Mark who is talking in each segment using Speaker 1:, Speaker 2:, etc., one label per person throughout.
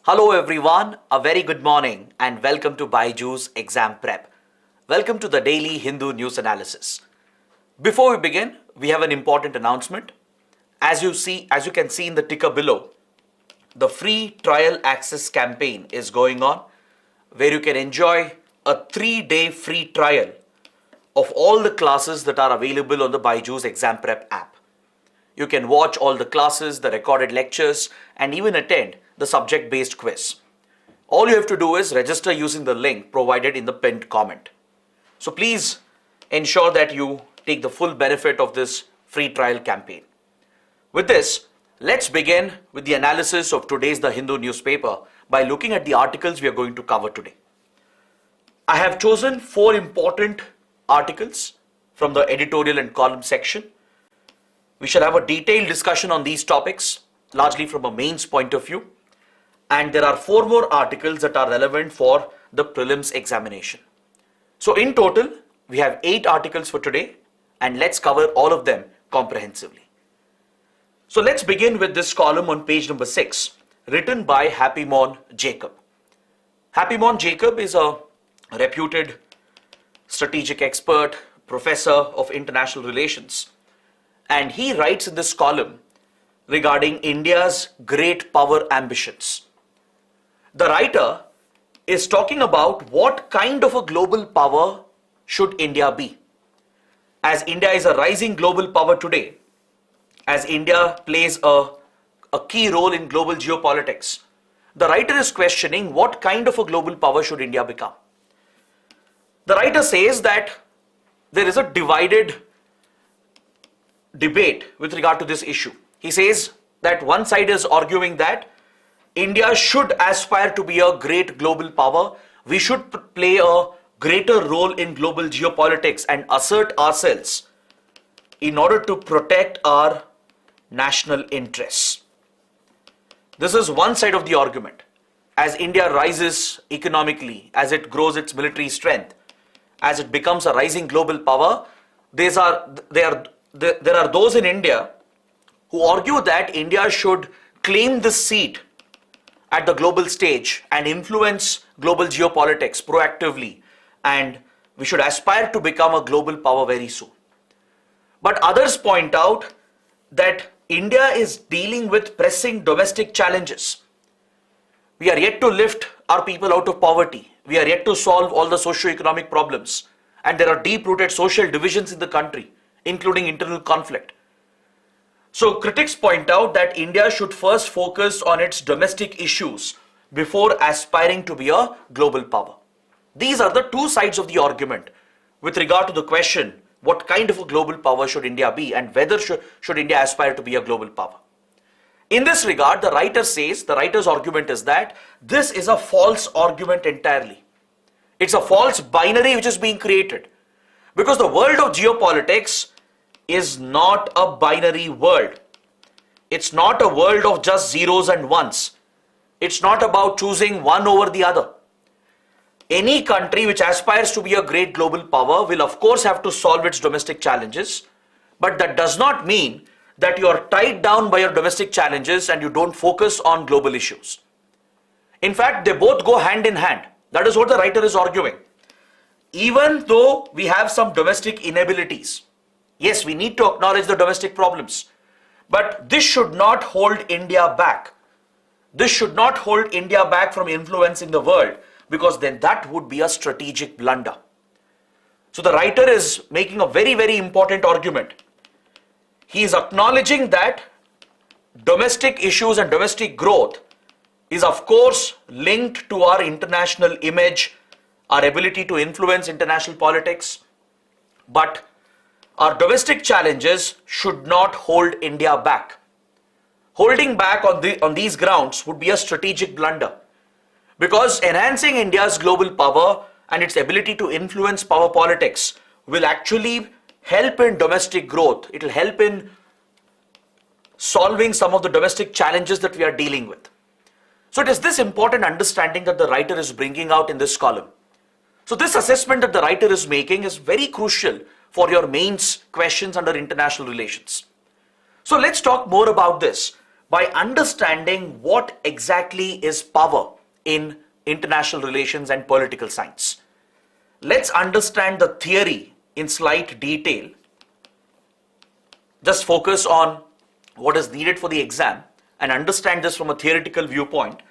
Speaker 1: Hello everyone, a very good morning and welcome to BYJU'S Exam Prep. Welcome to the daily Hindu news analysis. Before we begin, we have an important announcement. As you can see in the ticker below, the free trial access campaign is going on where you can enjoy a 3-day free trial of all the classes that are available on the BYJU'S Exam Prep app. You can watch all the classes, the recorded lectures, and even attend the subject-based quiz. All you have to do is register using the link provided in the pinned comment. So please ensure that you take the full benefit of this free trial campaign. With this, let's begin with the analysis of today's The Hindu newspaper by looking at the articles we are going to cover today. I have chosen 4 important articles from the editorial and column section. We shall have a detailed discussion on these topics, largely from a mains point of view. And there are 4 more articles that are relevant for the prelims examination. So in total, we have 8 articles for today, and let's cover all of them comprehensively. So let's begin with this column on page number 6, written by Happymon Jacob. Happymon Jacob is a reputed strategic expert, professor of international relations, and he writes in this column regarding India's great power ambitions. The writer is talking about what kind of a global power should India be. As India is a rising global power today, as India plays a key role in global geopolitics, the writer is questioning what kind of a global power should India become. The writer says that there is a divided debate with regard to this issue. He says that one side is arguing that India should aspire to be a great global power. We should play a greater role in global geopolitics and assert ourselves in order to protect our national interests. This is one side of the argument. As India rises economically, as it grows its military strength, as it becomes a rising global power, there are those in India who argue that India should claim this seat at the global stage and influence global geopolitics proactively, and we should aspire to become a global power very soon. But others point out that India is dealing with pressing domestic challenges. We are yet to lift our people out of poverty. We are yet to solve all the socio-economic problems, and there are deep-rooted social divisions in the country, including internal conflict. So critics point out that India should first focus on its domestic issues before aspiring to be a global power. These are the 2 sides of the argument with regard to the question, what kind of a global power should India be and whether should India aspire to be a global power. In this regard, the writer's argument is that this is a false argument entirely. It's a false binary which is being created, because the world of geopolitics is not a binary world. It's not a world of just zeros and ones. It's not about choosing one over the other. Any country which aspires to be a great global power will of course have to solve its domestic challenges, but that does not mean that you are tied down by your domestic challenges and you don't focus on global issues. In fact, they both go hand in hand. That is what the writer is arguing. Even though we have some domestic inabilities, yes, we need to acknowledge the domestic problems, but this should not hold India back. This should not hold India back from influencing the world, because then that would be a strategic blunder. So the writer is making a very, very important argument. He is acknowledging that domestic issues and domestic growth is of course linked to our international image, our ability to influence international politics, but our domestic challenges should not hold India back. Holding back on these grounds would be a strategic blunder, because enhancing India's global power and its ability to influence power politics will actually help in domestic growth. It will help in solving some of the domestic challenges that we are dealing with. So it is this important understanding that the writer is bringing out in this column. So this assessment that the writer is making is very crucial for your mains questions under international relations. So let's talk more about this. by understanding what exactly is power in international relations and political science. Let's understand the theory in slight detail. Just focus on what is needed for the exam and understand this from a theoretical viewpoint,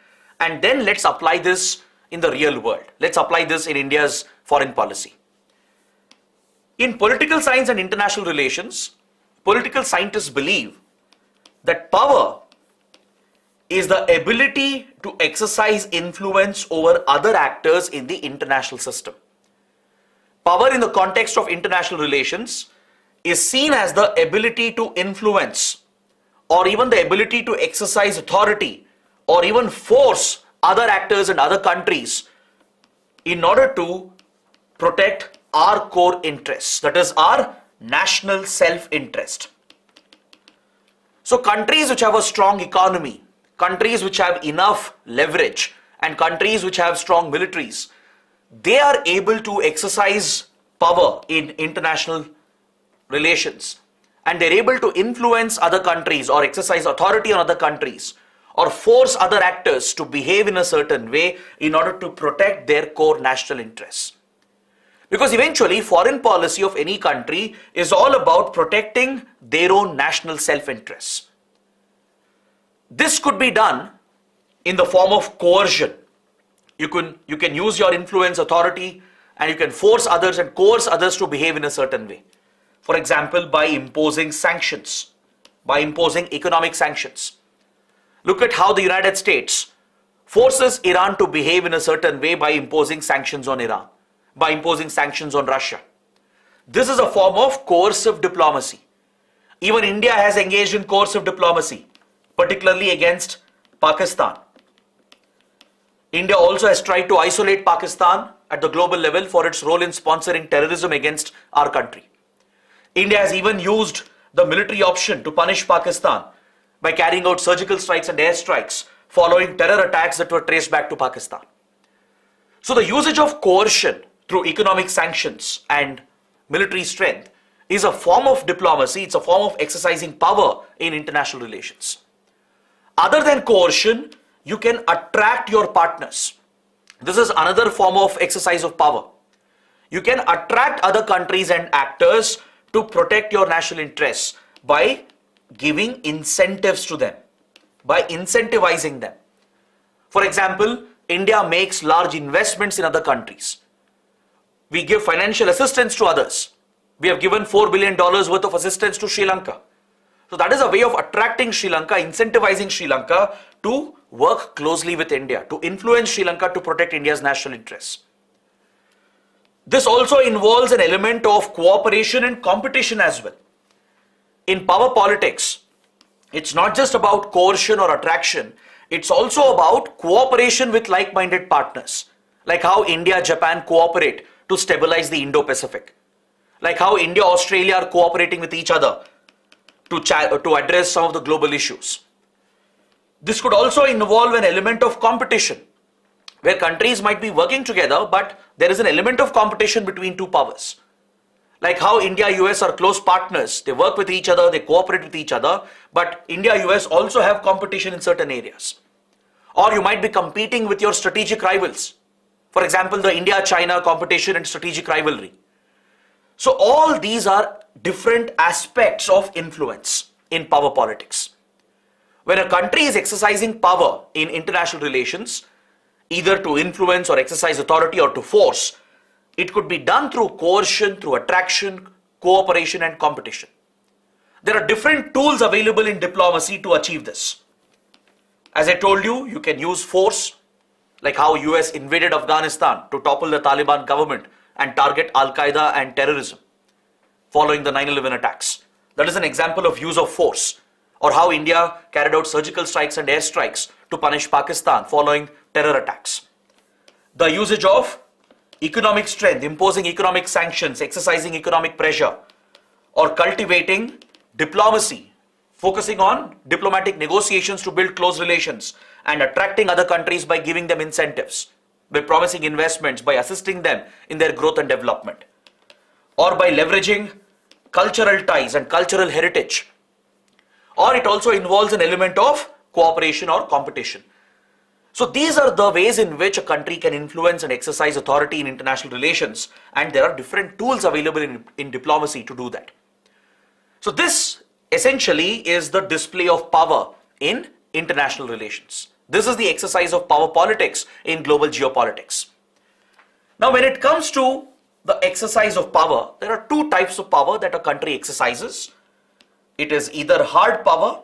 Speaker 1: and then let's apply this in the real world. Let's apply this in India's foreign policy. In political science and international relations, political scientists believe that power is the ability to exercise influence over other actors in the international system. Power in the context of international relations is seen as the ability to influence or even the ability to exercise authority or even force other actors and other countries in order to protect our core interests, that is our national self-interest. So countries which have a strong economy, countries which have enough leverage, and countries which have strong militaries, they are able to exercise power in international relations, and they're able to influence other countries or exercise authority on other countries or force other actors to behave in a certain way in order to protect their core national interests. Because eventually foreign policy of any country is all about protecting their own national self-interests. This could be done in the form of coercion. You can use your influence, authority, and you can force others and coerce others to behave in a certain way. For example, by imposing sanctions, by imposing economic sanctions. Look at how the United States forces Iran to behave in a certain way by imposing sanctions on Iran, by imposing sanctions on Russia. This is a form of coercive diplomacy. Even India has engaged in coercive diplomacy, particularly against Pakistan. India also has tried to isolate Pakistan at the global level for its role in sponsoring terrorism against our country. India has even used the military option to punish Pakistan by carrying out surgical strikes and airstrikes following terror attacks that were traced back to Pakistan. So the usage of coercion through economic sanctions and military strength is a form of diplomacy. It's a form of exercising power in international relations. Other than coercion, you can attract your partners. This is another form of exercise of power. You can attract other countries and actors to protect your national interests by giving incentives to them, by incentivizing them. For example, India makes large investments in other countries. We give financial assistance to others. We have given $4 billion worth of assistance to Sri Lanka. So that is a way of attracting Sri Lanka, incentivizing Sri Lanka to work closely with India, to influence Sri Lanka to protect India's national interests. This also involves an element of cooperation and competition as well. In power politics, it's not just about coercion or attraction, it's also about cooperation with like-minded partners, like how India, Japan cooperate to stabilize the Indo-Pacific, like how India, Australia are cooperating with each other to address some of the global issues. This could also involve an element of competition, where countries might be working together, but there is an element of competition between two powers. Like how India, US are close partners, they work with each other, they cooperate with each other, but India, US also have competition in certain areas. Or you might be competing with your strategic rivals. For example, the India-China competition and strategic rivalry. So all these are different aspects of influence in power politics. When a country is exercising power in international relations, either to influence or exercise authority or to force, it could be done through coercion, through attraction, cooperation and competition. There are different tools available in diplomacy to achieve this. As I told you, you can use force, like how US invaded Afghanistan to topple the Taliban government and target Al-Qaeda and terrorism following the 9/11 attacks. That is an example of use of force. Or how India carried out surgical strikes and airstrikes to punish Pakistan following terror attacks. The usage of economic strength, imposing economic sanctions, exercising economic pressure, or cultivating diplomacy, focusing on diplomatic negotiations to build close relations and attracting other countries by giving them incentives, by promising investments, by assisting them in their growth and development, or by leveraging cultural ties and cultural heritage. Or it also involves an element of cooperation or competition. So these are the ways in which a country can influence and exercise authority in international relations, and there are different tools available in diplomacy to do that. So this essentially is the display of power in international relations. This is the exercise of power politics in global geopolitics. Now when it comes to the exercise of power, there are two types of power that a country exercises. It is either hard power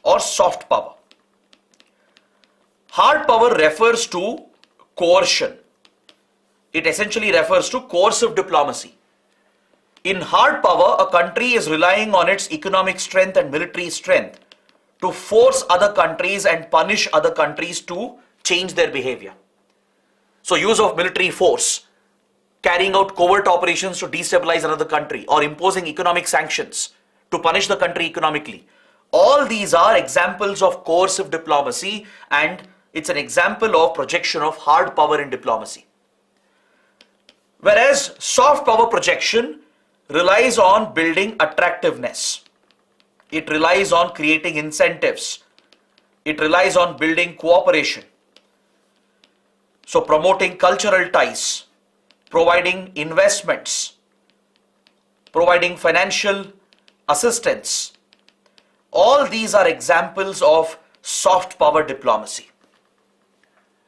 Speaker 1: or soft power. Hard power refers to coercion. It essentially refers to coercive diplomacy. In hard power, a country is relying on its economic strength and military strength to force other countries and punish other countries to change their behavior. So use of military force, carrying out covert operations to destabilize another country, or imposing economic sanctions to punish the country economically. All these are examples of coercive diplomacy, and it's an example of projection of hard power in diplomacy. Whereas soft power projection relies on building attractiveness. It relies on creating incentives. It relies on building cooperation. So promoting cultural ties, providing investments, providing financial assistance. All these are examples of soft power diplomacy.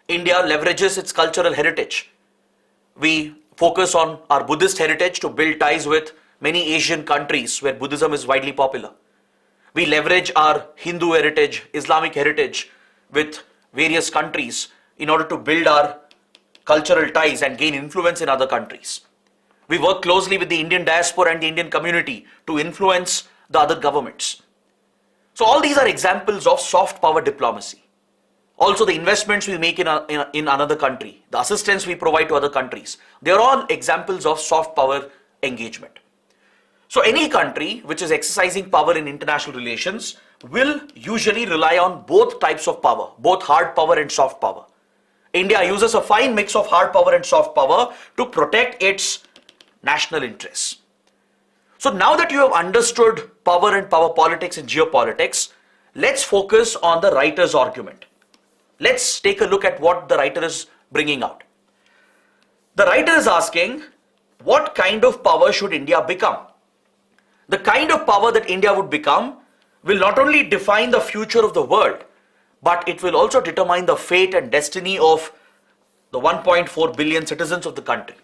Speaker 1: India leverages its cultural heritage. We focus on our Buddhist heritage to build ties with many Asian countries where Buddhism is widely popular. We leverage our Hindu heritage, Islamic heritage with various countries in order to build our cultural ties and gain influence in other countries. We work closely with the Indian diaspora and the Indian community to influence the other governments. So all these are examples of soft power diplomacy. Also the investments we make in another country, the assistance we provide to other countries, they are all examples of soft power engagement. So any country which is exercising power in international relations will usually rely on both types of power, both hard power and soft power. India uses a fine mix of hard power and soft power to protect its national interests. So now that you have understood power and power politics and geopolitics, let's focus on the writer's argument. Let's take a look at what the writer is bringing out. The writer is asking, what kind of power should India become? The kind of power that India would become will not only define the future of the world, but it will also determine the fate and destiny of the 1.4 billion citizens of the country.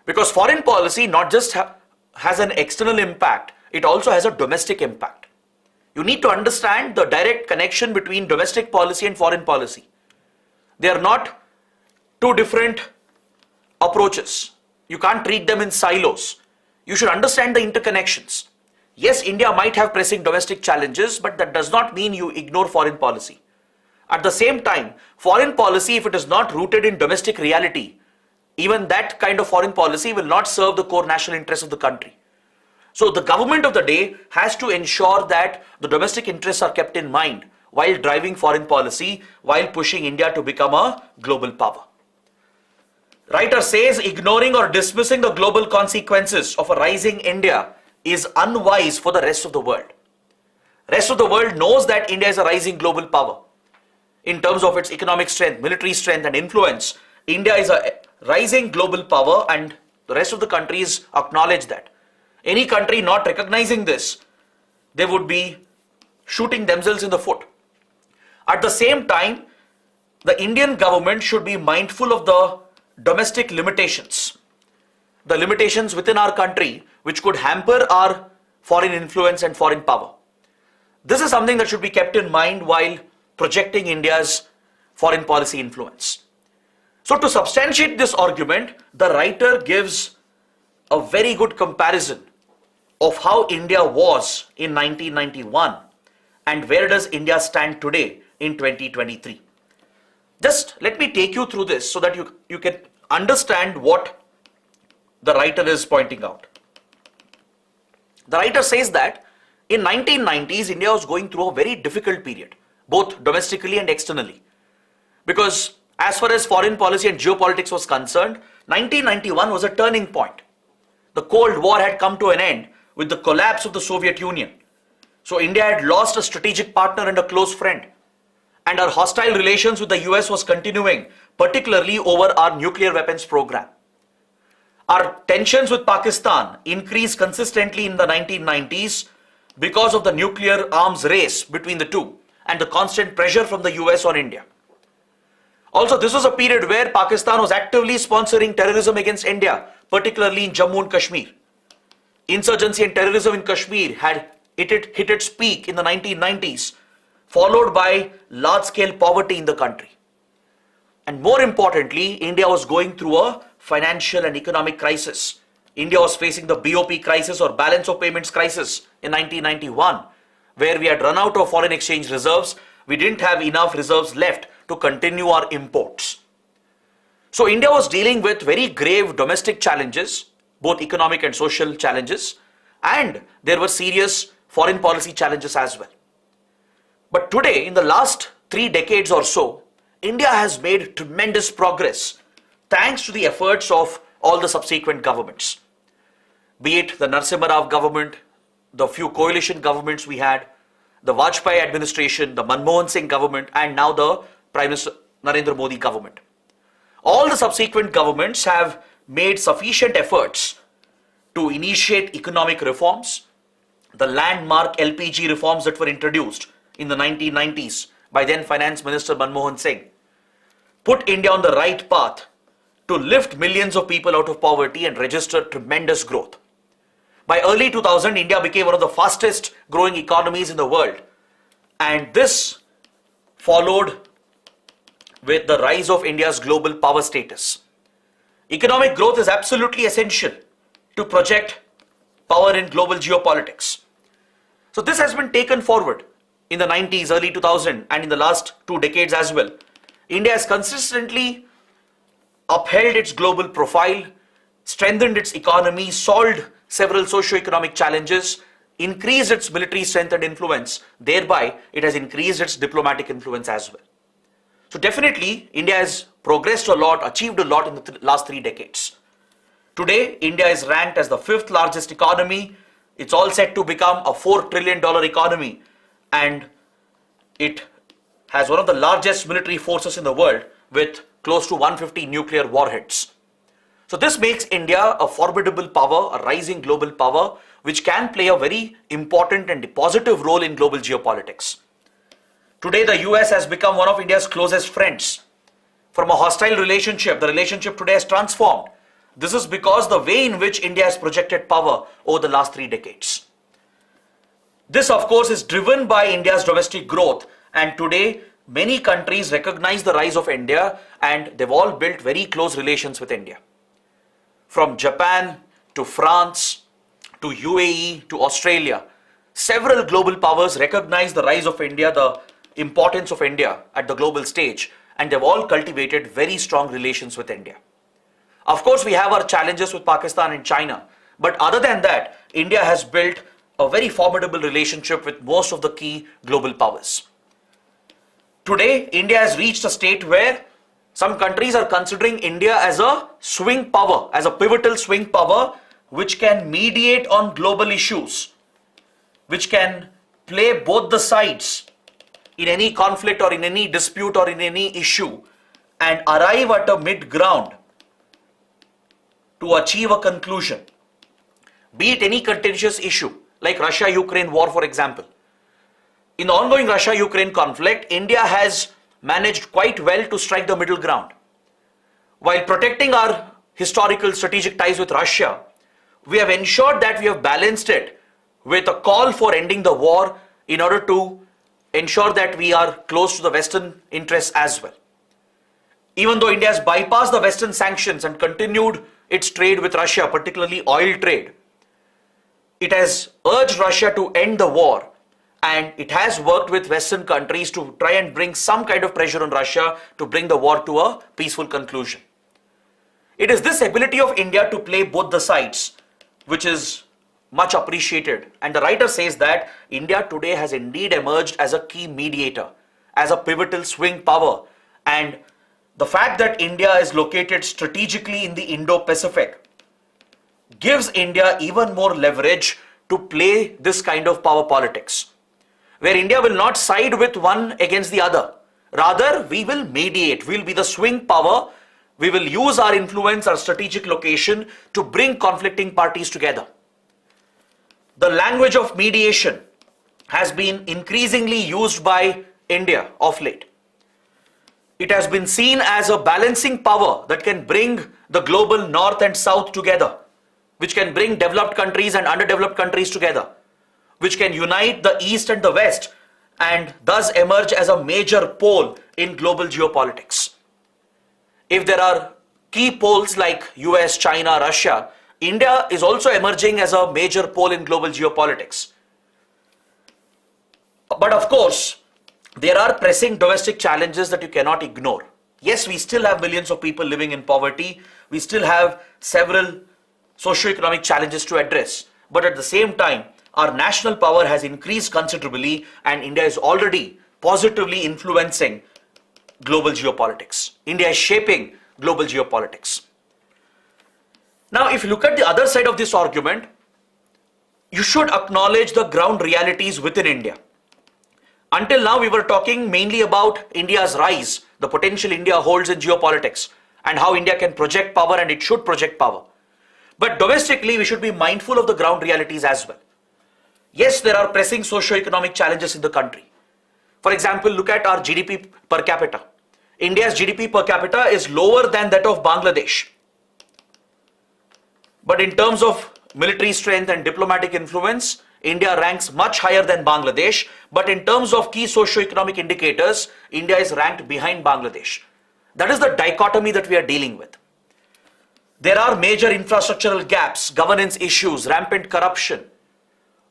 Speaker 1: Because foreign policy not just has an external impact, it also has a domestic impact. You need to understand the direct connection between domestic policy and foreign policy. They are not two different approaches. You can't treat them in silos. You should understand the interconnections. Yes, India might have pressing domestic challenges, but that does not mean you ignore foreign policy. At the same time, foreign policy, if it is not rooted in domestic reality, even that kind of foreign policy will not serve the core national interests of the country. So the government of the day has to ensure that the domestic interests are kept in mind while driving foreign policy, while pushing India to become a global power. Writer says ignoring or dismissing the global consequences of a rising India is unwise for the rest of the world. Rest of the world knows that India is a rising global power. In terms of its economic strength, military strength and influence, India is a rising global power, and the rest of the countries acknowledge that. Any country not recognizing this, they would be shooting themselves in the foot. At the same time, the Indian government should be mindful of the domestic limitations, the limitations within our country which could hamper our foreign influence and foreign power. This is something that should be kept in mind while projecting India's foreign policy influence. So to substantiate this argument, the writer gives a very good comparison of how India was in 1991 and where does India stand today in 2023. Just let me take you through this so that you can understand what the writer is pointing out. The writer says that in 1990s, India was going through a very difficult period, both domestically and externally. Because as far as foreign policy and geopolitics was concerned, 1991 was a turning point. The Cold War had come to an end with the collapse of the Soviet Union. So India had lost a strategic partner and a close friend. And our hostile relations with the US was continuing, particularly over our nuclear weapons program. Our tensions with Pakistan increased consistently in the 1990s because of the nuclear arms race between the two and the constant pressure from the US on India. Also, this was a period where Pakistan was actively sponsoring terrorism against India, particularly in Jammu and Kashmir. Insurgency and terrorism in Kashmir had hit its peak in the 1990s, followed by large-scale poverty in the country. And more importantly, India was going through a financial and economic crisis. India was facing the BOP crisis, or balance of payments crisis, in 1991, where we had run out of foreign exchange reserves. We didn't have enough reserves left to continue our imports. So India was dealing with very grave domestic challenges, both economic and social challenges, and there were serious foreign policy challenges as well. But today, in the last 3 decades or so, India has made tremendous progress thanks to the efforts of all the subsequent governments. Be it the Narasimha Rao government, the few coalition governments we had, the Vajpayee administration, the Manmohan Singh government, and now the Prime Minister Narendra Modi government. All the subsequent governments have made sufficient efforts to initiate economic reforms. The landmark LPG reforms that were introduced in the 1990s by then Finance Minister Manmohan Singh put India on the right path to lift millions of people out of poverty and register tremendous growth. By early 2000, India became one of the fastest growing economies in the world, and this followed with the rise of India's global power status. Economic growth is absolutely essential to project power in global geopolitics. So this has been taken forward in the 90s, early 2000, and in the last 2 decades as well. India has consistently upheld its global profile, strengthened its economy, solved several socio-economic challenges, increased its military strength and influence. Thereby, it has increased its diplomatic influence as well. So definitely, India has progressed a lot, achieved a lot in the last 3 decades. Today, India is ranked as the 5th largest economy. It's all set to become a $4 trillion economy, and it has one of the largest military forces in the world with close to 150 nuclear warheads. So this makes India a formidable power, a rising global power, which can play a very important and positive role in global geopolitics. Today, the US has become one of India's closest friends. From a hostile relationship, the relationship today has transformed. This is because the way in which India has projected power over the last 3 decades. This, of course, is driven by India's domestic growth, and today many countries recognize the rise of India, and they've all built very close relations with India. From Japan to France to UAE to Australia, several global powers recognize the rise of India, the importance of India at the global stage, and they've all cultivated very strong relations with India. Of course, we have our challenges with Pakistan and China, but other than that, India has built a very formidable relationship with most of the key global powers. Today, India has reached a state where some countries are considering India as a swing power, as a pivotal swing power, which can mediate on global issues, which can play both the sides in any conflict or in any dispute or in any issue, and arrive at a mid-ground to achieve a conclusion. Be it any contentious issue, like Russia-Ukraine war, for example. In the ongoing Russia-Ukraine conflict, India has managed quite well to strike the middle ground. While protecting our historical strategic ties with Russia, we have ensured that we have balanced it with a call for ending the war in order to ensure that we are close to the Western interests as well. Even though India has bypassed the Western sanctions and continued its trade with Russia, particularly oil trade, it has urged Russia to end the war, and it has worked with Western countries to try and bring some kind of pressure on Russia to bring the war to a peaceful conclusion. It is this ability of India to play both the sides which is much appreciated, and the writer says that India today has indeed emerged as a key mediator, as a pivotal swing power, and the fact that India is located strategically in the Indo-Pacific gives India even more leverage to play this kind of power politics. where India will not side with one against the other. Rather, we will mediate. We will be the swing power. We will use our influence, our strategic location to bring conflicting parties together. The language of mediation has been increasingly used by India of late. It has been seen as a balancing power that can bring the global north and south together, which can bring developed countries and underdeveloped countries together, which can unite the East and the West and thus emerge as a major pole in global geopolitics. If there are key poles like US, China, Russia, India is also emerging as a major pole in global geopolitics. But of course, there are pressing domestic challenges that you cannot ignore. Yes, we still have millions of people living in poverty. We still have several socio-economic challenges to address. But at the same time, our national power has increased considerably and India is already positively influencing global geopolitics. India is shaping global geopolitics. Now, if you look at the other side of this argument, you should acknowledge the ground realities within India. Until now, we were talking mainly about India's rise, the potential India holds in geopolitics, and how India can project power and it should project power. But domestically, we should be mindful of the ground realities as well. Yes, there are pressing socio-economic challenges in the country. For example, look at our GDP per capita. India's GDP per capita is lower than that of Bangladesh. But in terms of military strength and diplomatic influence, India ranks much higher than Bangladesh. But in terms of key socio-economic indicators, India is ranked behind Bangladesh. That is the dichotomy that we are dealing with. There are major infrastructural gaps, governance issues, rampant corruption.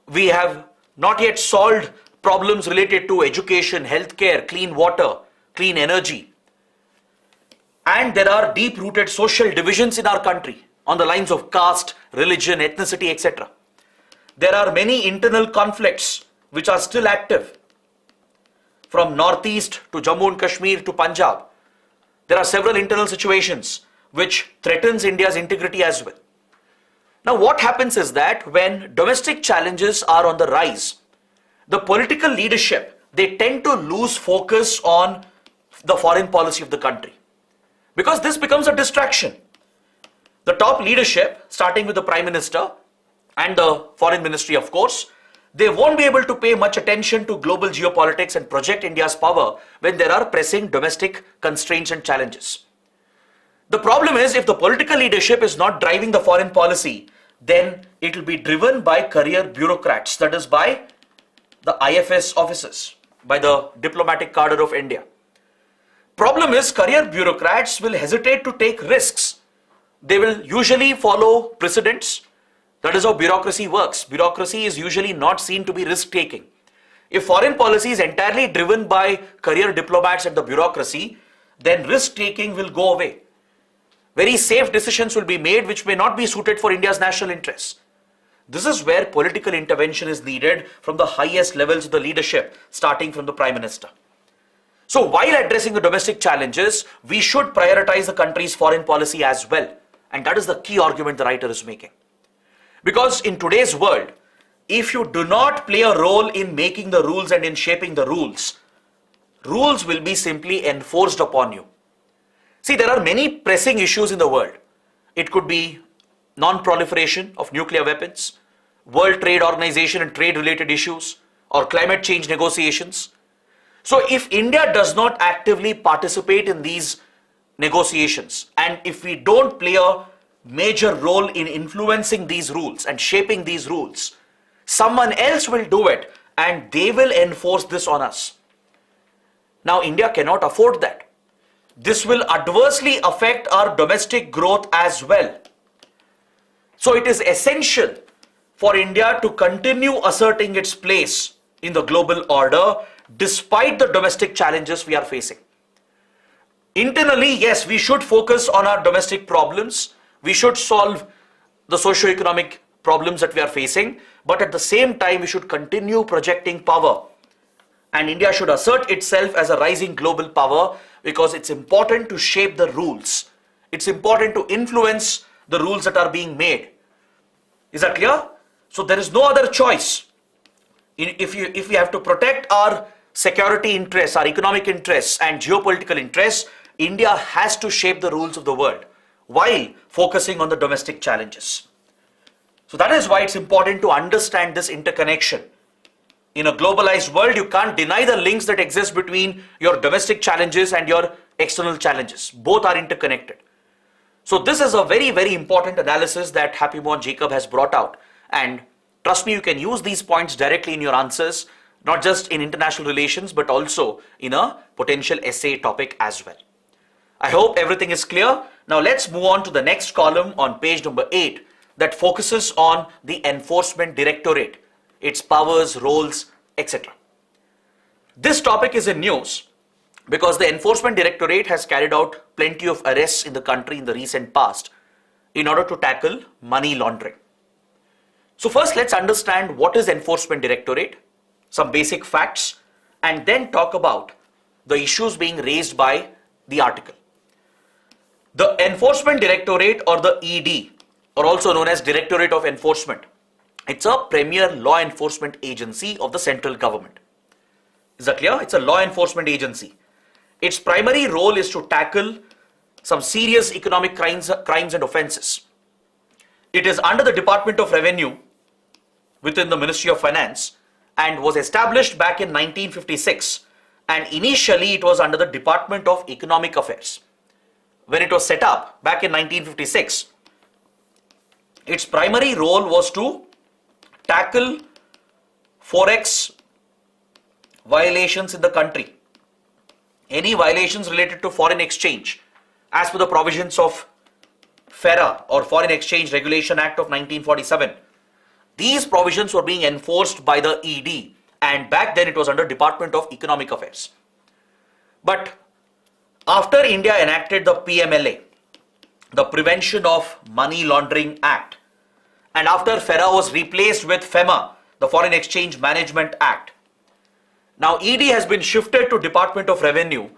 Speaker 1: We have not yet solved problems related to education, healthcare, clean water, clean energy. And there are deep-rooted social divisions in our country on the lines of caste, religion, ethnicity, etc. There are many internal conflicts which are still active. From Northeast to Jammu and Kashmir to Punjab, there are several internal situations which threatens India's integrity as well. Now, what happens is that when domestic challenges are on the rise, the political leadership, they tend to lose focus on the foreign policy of the country, because this becomes a distraction. The top leadership, starting with the Prime Minister and the Foreign Ministry, of course, they won't be able to pay much attention to global geopolitics and project India's power when there are pressing domestic constraints and challenges. The problem is, if the political leadership is not driving the foreign policy, then it will be driven by career bureaucrats, that is by the IFS officers, by the diplomatic cadre of India. Problem is, career bureaucrats will hesitate to take risks. They will usually follow precedents. That is how bureaucracy works. Bureaucracy is usually not seen to be risk-taking. If foreign policy is entirely driven by career diplomats and the bureaucracy, then risk-taking will go away. Very safe decisions will be made which may not be suited for India's national interests. This is where political intervention is needed from the highest levels of the leadership, starting from the Prime Minister. So while addressing the domestic challenges, we should prioritize the country's foreign policy as well. And that is the key argument the writer is making. Because in today's world, if you do not play a role in making the rules and in shaping the rules, rules will be simply enforced upon you. See, there are many pressing issues in the world. It could be non-proliferation of nuclear weapons, World Trade Organization and trade-related issues, or climate change negotiations. So if India does not actively participate in these negotiations, and if we don't play a major role in influencing these rules and shaping these rules, someone else will do it and they will enforce this on us. Now, India cannot afford that. This will adversely affect our domestic growth as well. So it is essential for India to continue asserting its place in the global order despite the domestic challenges we are facing. Internally, yes, we should focus on our domestic problems. We should solve the socio-economic problems that we are facing. But at the same time, we should continue projecting power. And India should assert itself as a rising global power, because it's important to shape the rules. It's important to influence the rules that are being made. Is that clear? So there is no other choice. if we have to protect our security interests, our economic interests and geopolitical interests, India has to shape the rules of the world while focusing on the domestic challenges. So that is why it's important to understand this interconnection. In a globalized world, you can't deny the links that exist between your domestic challenges and your external challenges. Both are interconnected. So this is a very, very important analysis that Happy Mohan Jacob has brought out. And trust me, you can use these points directly in your answers, not just in international relations, but also in a potential essay topic as well. I hope everything is clear. Now let's move on to the next column on page number 8 that focuses on the Enforcement Directorate, its powers, roles, etc. This topic is in news because the Enforcement Directorate has carried out plenty of arrests in the country in the recent past in order to tackle money laundering. So first, let's understand what is Enforcement Directorate, some basic facts, and then talk about the issues being raised by the article. The Enforcement Directorate, or the ED, or also known as Directorate of Enforcement, it's a premier law enforcement agency of the central government. Is that clear? It's a law enforcement agency. Its primary role is to tackle some serious economic crimes and offenses. It is under the Department of Revenue within the Ministry of Finance and was established back in 1956, and initially it was under the Department of Economic Affairs. When it was set up back in 1956, its primary role was to tackle forex violations in the country. Any violations related to foreign exchange as per the provisions of FERA, or Foreign Exchange Regulation Act of 1947. These provisions were being enforced by the ED, and back then it was under Department of Economic Affairs. But after India enacted the PMLA, the Prevention of Money Laundering Act, and after FERA was replaced with FEMA, the Foreign Exchange Management Act, now ED has been shifted to Department of Revenue,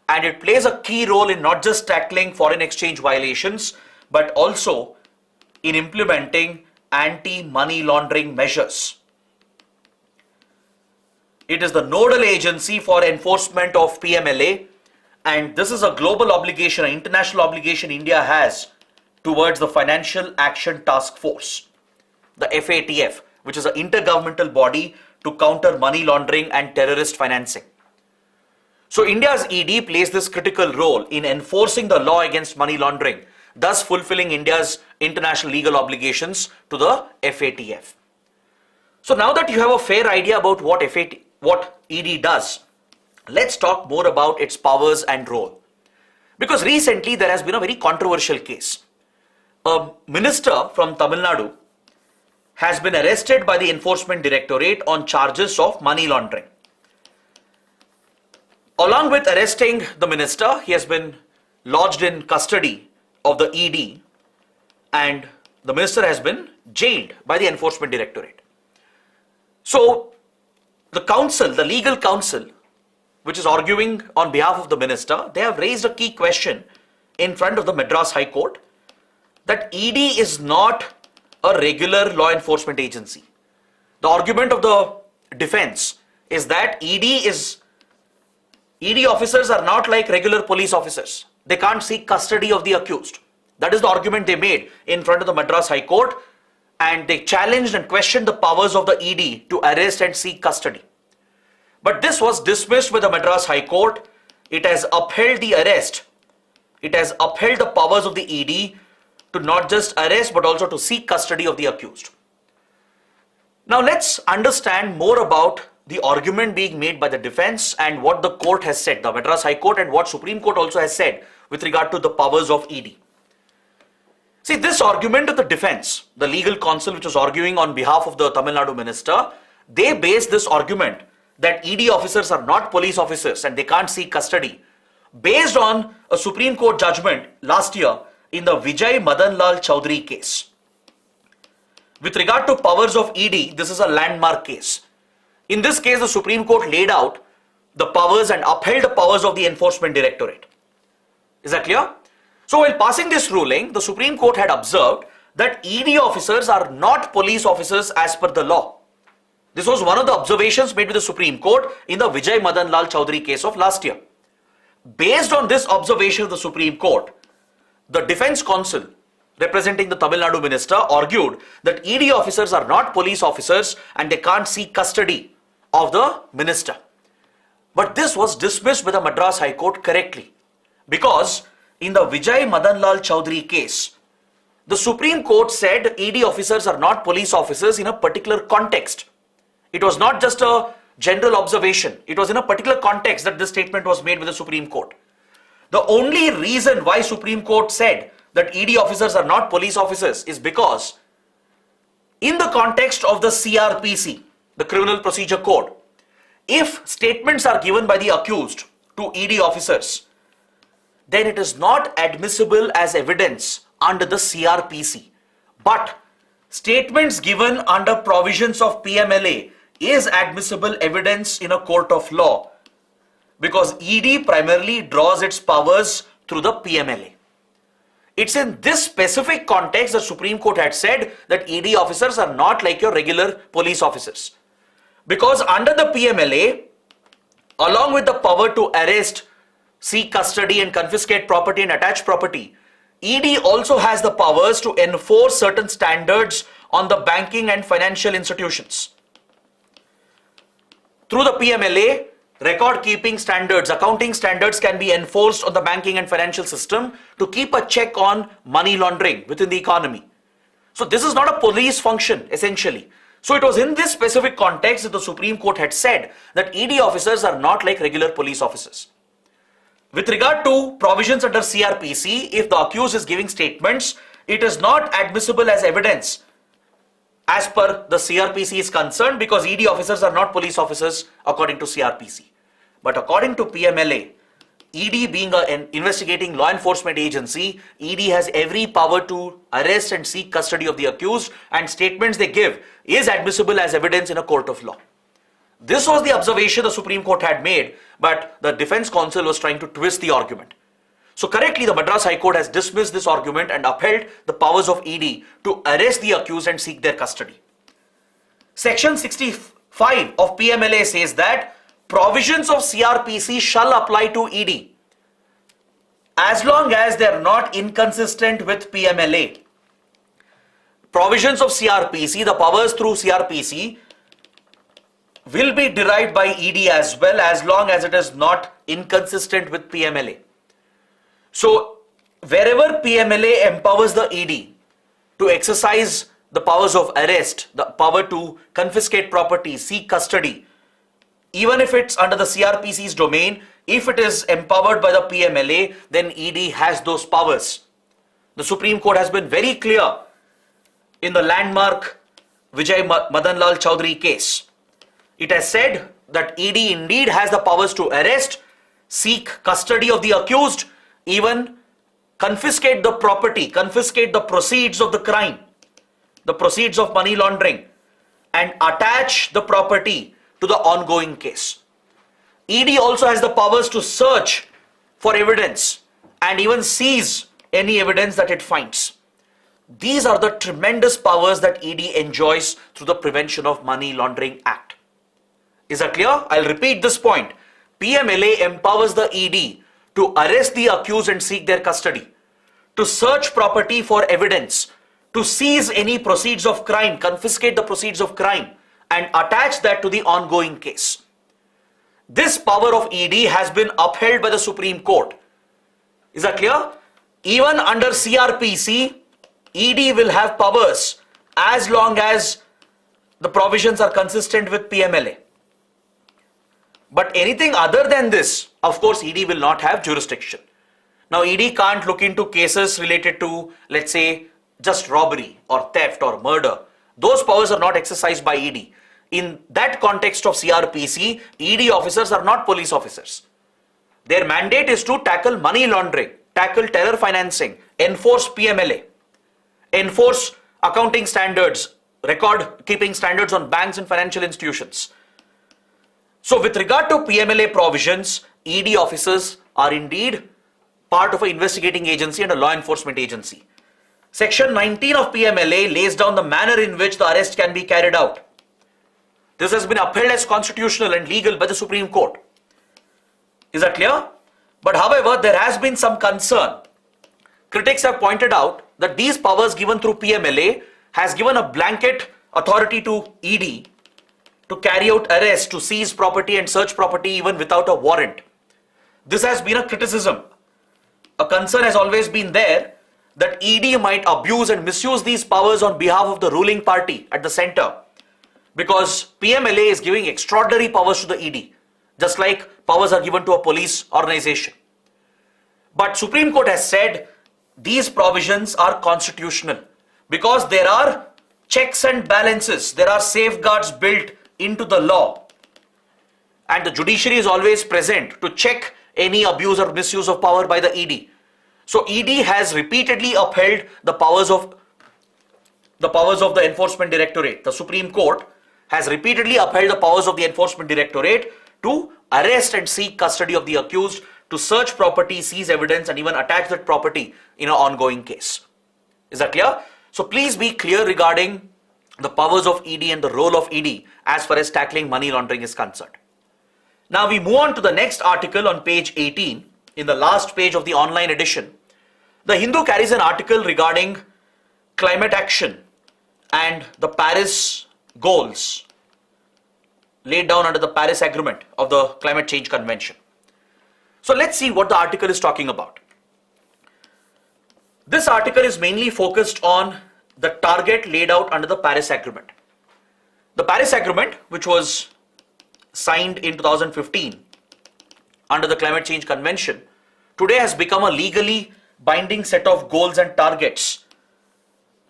Speaker 1: and it plays a key role in not just tackling foreign exchange violations, but also in implementing anti-money laundering measures. It is the nodal agency for enforcement of PMLA, and this is a global obligation, an international obligation India has towards the Financial Action Task Force, the FATF, which is an intergovernmental body to counter money laundering and terrorist financing. So India's ED plays this critical role in enforcing the law against money laundering, thus fulfilling India's international legal obligations to the FATF. So now that you have a fair idea about what ED does, let's talk more about its powers and role. Because recently there has been a very controversial case. A minister from Tamil Nadu has been arrested by the Enforcement Directorate on charges of money laundering. Along with arresting the minister, he has been lodged in custody of the ED, and the minister has been jailed by the Enforcement Directorate. So the council, the legal council, which is arguing on behalf of the minister, they have raised a key question in front of the Madras High Court that ED is not a regular law enforcement agency. The argument of the defense is that ED officers are not like regular police officers. They can't seek custody of the accused. That is the argument they made in front of the Madras High Court, and they challenged and questioned the powers of the ED to arrest and seek custody. But this was dismissed by the Madras High Court. It has upheld the arrest. It has upheld the powers of the ED to not just arrest but also to seek custody of the accused. Now let's understand more about the argument being made by the defense and what the court has said, the Madras High Court, and what Supreme Court also has said with regard to the powers of ED. See, this argument of the defense, the legal counsel which was arguing on behalf of the Tamil Nadu minister, they base this argument that ED officers are not police officers and they can't seek custody based on a Supreme Court judgment last year in the Vijay Madan Lal Chowdhury case. With regard to powers of ED, this is a landmark case. In this case, the Supreme Court laid out the powers and upheld the powers of the Enforcement Directorate. Is that clear? So while passing this ruling, the Supreme Court had observed that ED officers are not police officers as per the law. This was one of the observations made with the Supreme Court in the Vijay Madan Lal Chowdhury case of last year. Based on this observation of the Supreme Court, the defense counsel representing the Tamil Nadu minister argued that ED officers are not police officers and they can't seek custody of the minister. But this was dismissed by the Madras High Court correctly, because in the Vijay Madan Lal Chowdhury case, the Supreme Court said ED officers are not police officers in a particular context. It was not just a general observation. It was in a particular context that this statement was made with the Supreme Court. The only reason why Supreme Court said that ED officers are not police officers is because in the context of the CRPC, the Criminal Procedure Code, if statements are given by the accused to ED officers, then it is not admissible as evidence under the CRPC. But statements given under provisions of PMLA is admissible evidence in a court of law, because ED primarily draws its powers through the PMLA. It's in this specific context the Supreme Court had said that ED officers are not like your regular police officers. Because under the PMLA, along with the power to arrest, seek custody and confiscate property and attach property, ED also has the powers to enforce certain standards on the banking and financial institutions. Through the PMLA, record keeping standards, accounting standards can be enforced on the banking and financial system to keep a check on money laundering within the economy. So this is not a police function essentially. So it was in this specific context that the Supreme Court had said that ED officers are not like regular police officers. With regard to provisions under CRPC, if the accused is giving statements, it is not admissible as evidence as per the CRPC is concerned, because ED officers are not police officers according to CRPC. But according to PMLA, ED being an investigating law enforcement agency, ED has every power to arrest and seek custody of the accused, and statements they give is admissible as evidence in a court of law. This was the observation the Supreme Court had made, but the defense counsel was trying to twist the argument. So correctly, the Madras High Court has dismissed this argument and upheld the powers of ED to arrest the accused and seek their custody. Section 65 of PMLA says that provisions of CRPC shall apply to ED as long as they are not inconsistent with PMLA. Provisions of CRPC, the powers through CRPC, will be derived by ED as well, as long as it is not inconsistent with PMLA. So wherever PMLA empowers the ED to exercise the powers of arrest, the power to confiscate property, seek custody, even if it's under the CRPC's domain, if it is empowered by the PMLA, then ED has those powers. The Supreme Court has been very clear in the landmark Vijay Madan Lal Chowdhury case. It has said that ED indeed has the powers to arrest, seek custody of the accused, even confiscate the property, confiscate the proceeds of the crime, the proceeds of money laundering, and attach the property to the ongoing case. ED also has the powers to search for evidence and even seize any evidence that it finds. These are the tremendous powers that ED enjoys through the Prevention of Money Laundering Act. Is that clear? I'll repeat this point. PMLA empowers the ED to arrest the accused and seek their custody, to search property for evidence, to seize any proceeds of crime, confiscate the proceeds of crime, and attach that to the ongoing case. This power of ED has been upheld by the Supreme Court. Is that clear? Even under CRPC, ED will have powers as long as the provisions are consistent with PMLA. But anything other than this, of course, ED will not have jurisdiction. Now, ED can't look into cases related to, let's say, just robbery or theft or murder. Those powers are not exercised by ED. In that context of CRPC, ED officers are not police officers. Their mandate is to tackle money laundering, tackle terror financing, enforce PMLA, enforce accounting standards, record keeping standards on banks and financial institutions. So with regard to PMLA provisions, ED officers are indeed part of an investigating agency and a law enforcement agency. Section 19 of PMLA lays down the manner in which the arrest can be carried out. This has been upheld as constitutional and legal by the Supreme Court. Is that clear? But however, there has been some concern. Critics have pointed out that these powers given through PMLA has given a blanket authority to ED to carry out arrests, to seize property and search property even without a warrant. This has been a criticism. A concern has always been there that ED might abuse and misuse these powers on behalf of the ruling party at the center, because PMLA is giving extraordinary powers to the ED, just like powers are given to a police organization. But Supreme Court has said these provisions are constitutional because there are checks and balances, there are safeguards built into the law, and the judiciary is always present to check any abuse or misuse of power by the ED. So ED has repeatedly upheld the powers of the Enforcement Directorate. The Supreme Court has repeatedly upheld the powers of the Enforcement Directorate to arrest and seek custody of the accused, to search property, seize evidence, and even attach that property in an ongoing case. Is that clear? So please be clear regarding the powers of ED and the role of ED as far as tackling money laundering is concerned. Now we move on to the next article on page 18, in the last page of the online edition. The Hindu carries an article regarding climate action and the Paris goals laid down under the Paris Agreement of the Climate Change Convention. So let's see what the article is talking about. This article is mainly focused on the target laid out under the Paris Agreement. The Paris Agreement, which was signed in 2015 under the Climate Change Convention, today has become a legally binding set of goals and targets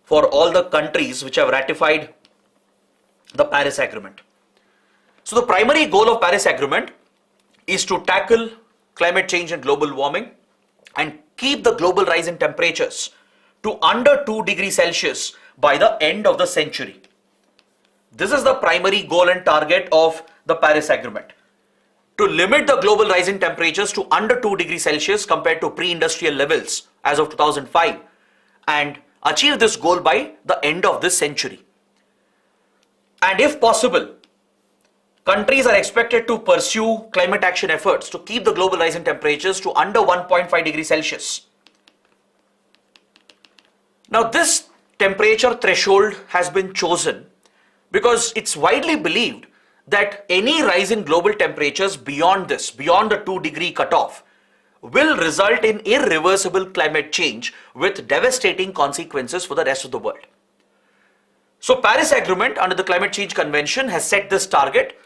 Speaker 1: for all the countries which have ratified the Paris Agreement. So the primary goal of Paris Agreement is to tackle climate change and global warming and keep the global rise in temperatures to under 2 degrees Celsius by the end of the century. This is the primary goal and target of the Paris Agreement, to limit the global rise in temperatures to under 2 degrees Celsius compared to pre-industrial levels as of 2005, and achieve this goal by the end of this century. And if possible, countries are expected to pursue climate action efforts to keep the global rise in temperatures to under 1.5 degrees Celsius. Now this temperature threshold has been chosen because it's widely believed that any rise in global temperatures beyond this, beyond the 2 degree cutoff, will result in irreversible climate change with devastating consequences for the rest of the world. So Paris Agreement under the Climate Change Convention has set this target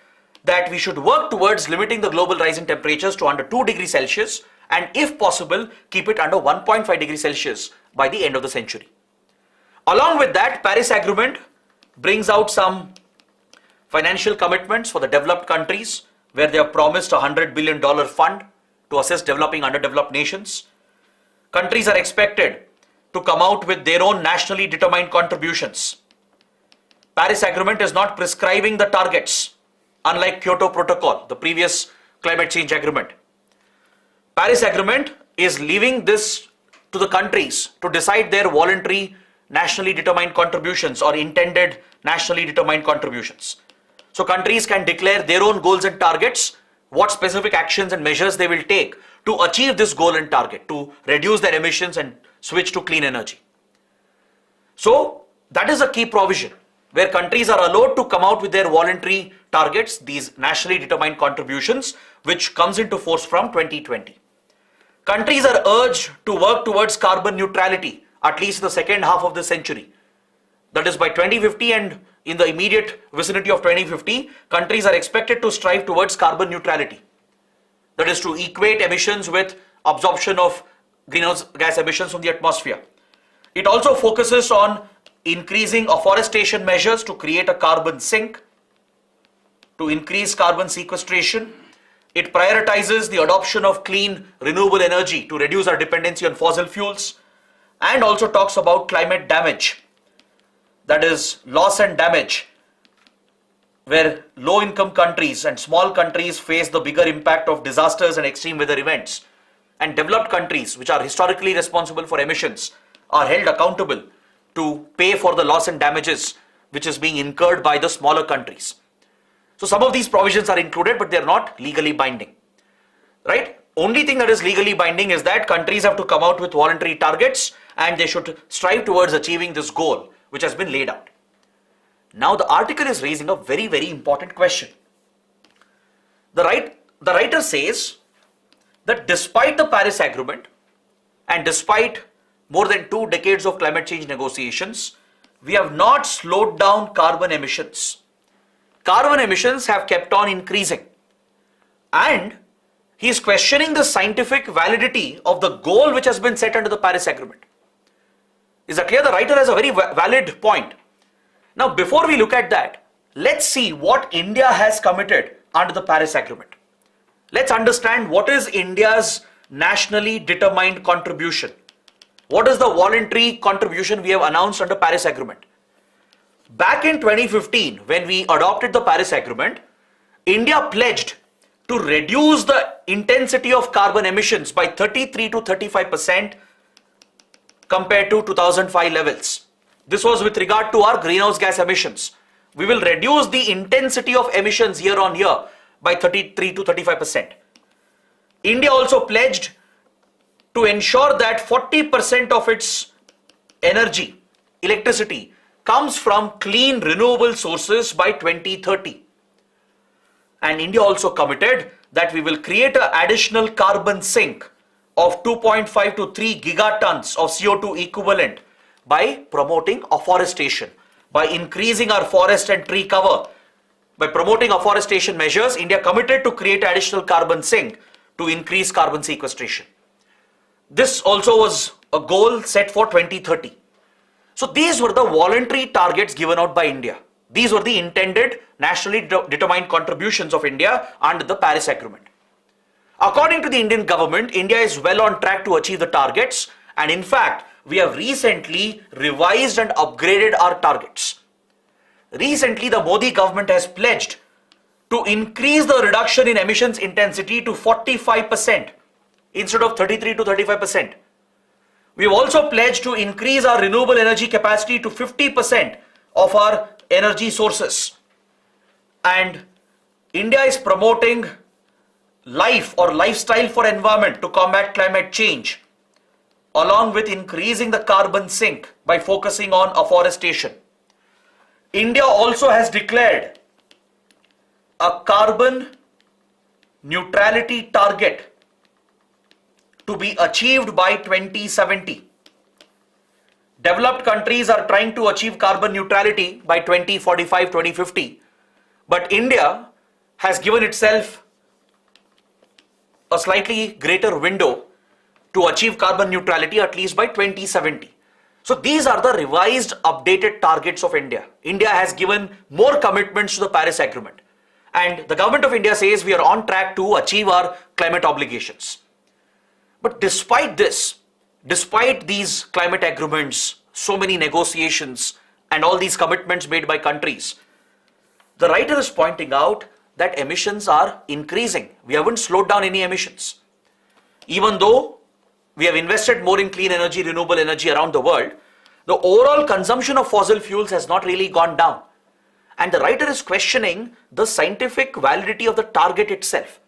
Speaker 1: that we should work towards limiting the global rise in temperatures to under 2 degrees Celsius and if possible keep it under 1.5 degrees Celsius by the end of the century. Along with that, Paris Agreement brings out some financial commitments for the developed countries where they have promised a $100 billion fund to assist developing underdeveloped nations. Countries are expected to come out with their own nationally determined contributions. Paris Agreement is not prescribing the targets, unlike Kyoto Protocol, the previous climate change agreement. Paris Agreement is leaving this to the countries to decide their voluntary nationally determined contributions or intended nationally determined contributions. So countries can declare their own goals and targets, what specific actions and measures they will take to achieve this goal and target, to reduce their emissions and switch to clean energy. So that is a key provision where countries are allowed to come out with their voluntary targets, these nationally determined contributions, which comes into force from 2020. Countries are urged to work towards carbon neutrality, at least in the second half of the century. That is by 2050, and in the immediate vicinity of 2050, countries are expected to strive towards carbon neutrality. That is to equate emissions with absorption of greenhouse gas emissions from the atmosphere. It also focuses on increasing afforestation measures to create a carbon sink, to increase carbon sequestration. It prioritizes the adoption of clean renewable energy to reduce our dependency on fossil fuels, and also talks about climate damage, that is loss and damage, where low-income countries and small countries face the bigger impact of disasters and extreme weather events, and developed countries, which are historically responsible for emissions, are held accountable to pay for the loss and damages which is being incurred by the smaller countries. So some of these provisions are included, but they're not legally binding, right? Only thing that is legally binding is that countries have to come out with voluntary targets and they should strive towards achieving this goal, which has been laid out. Now the article is raising a very, very important question. The writer says that despite the Paris Agreement and despite more than 2 decades of climate change negotiations, we have not slowed down carbon emissions. Carbon emissions have kept on increasing. And he is questioning the scientific validity of the goal which has been set under the Paris Agreement. Is that clear? The writer has a very valid point. Now, before we look at that, let's see what India has committed under the Paris Agreement. Let's understand what is India's nationally determined contribution. What is the voluntary contribution we have announced under Paris Agreement? Back in 2015, when we adopted the Paris Agreement, India pledged to reduce the intensity of carbon emissions by 33 to 35% compared to 2005 levels. This was with regard to our greenhouse gas emissions. We will reduce the intensity of emissions year on year by 33 to 35%. India also pledged to ensure that 40% of its energy, electricity, comes from clean renewable sources by 2030. And India also committed that we will create an additional carbon sink of 2.5 to 3 gigatons of CO2 equivalent by promoting afforestation, by increasing our forest and tree cover. By promoting afforestation measures, India committed to create additional carbon sink to increase carbon sequestration. This also was a goal set for 2030. So these were the voluntary targets given out by India. These were the intended nationally determined contributions of India under the Paris Agreement. According to the Indian government, India is well on track to achieve the targets, and in fact, we have recently revised and upgraded our targets. Recently, the Modi government has pledged to increase the reduction in emissions intensity to 45% instead of 33 to 35%. We have also pledged to increase our renewable energy capacity to 50% of our energy sources. And India is promoting life or lifestyle for environment to combat climate change, along with increasing the carbon sink by focusing on afforestation. India also has declared a carbon neutrality target to be achieved by 2070. Developed countries are trying to achieve carbon neutrality by 2045, 2050, but India has given itself a slightly greater window to achieve carbon neutrality at least by 2070. So these are the revised, updated targets of India. India has given more commitments to the Paris Agreement. And the government of India says we are on track to achieve our climate obligations. But despite this, despite these climate agreements, so many negotiations, and all these commitments made by countries, the writer is pointing out that emissions are increasing. We haven't slowed down any emissions. Even though we have invested more in clean energy, renewable energy around the world, the overall consumption of fossil fuels has not really gone down. And the writer is questioning the scientific validity of the target itself.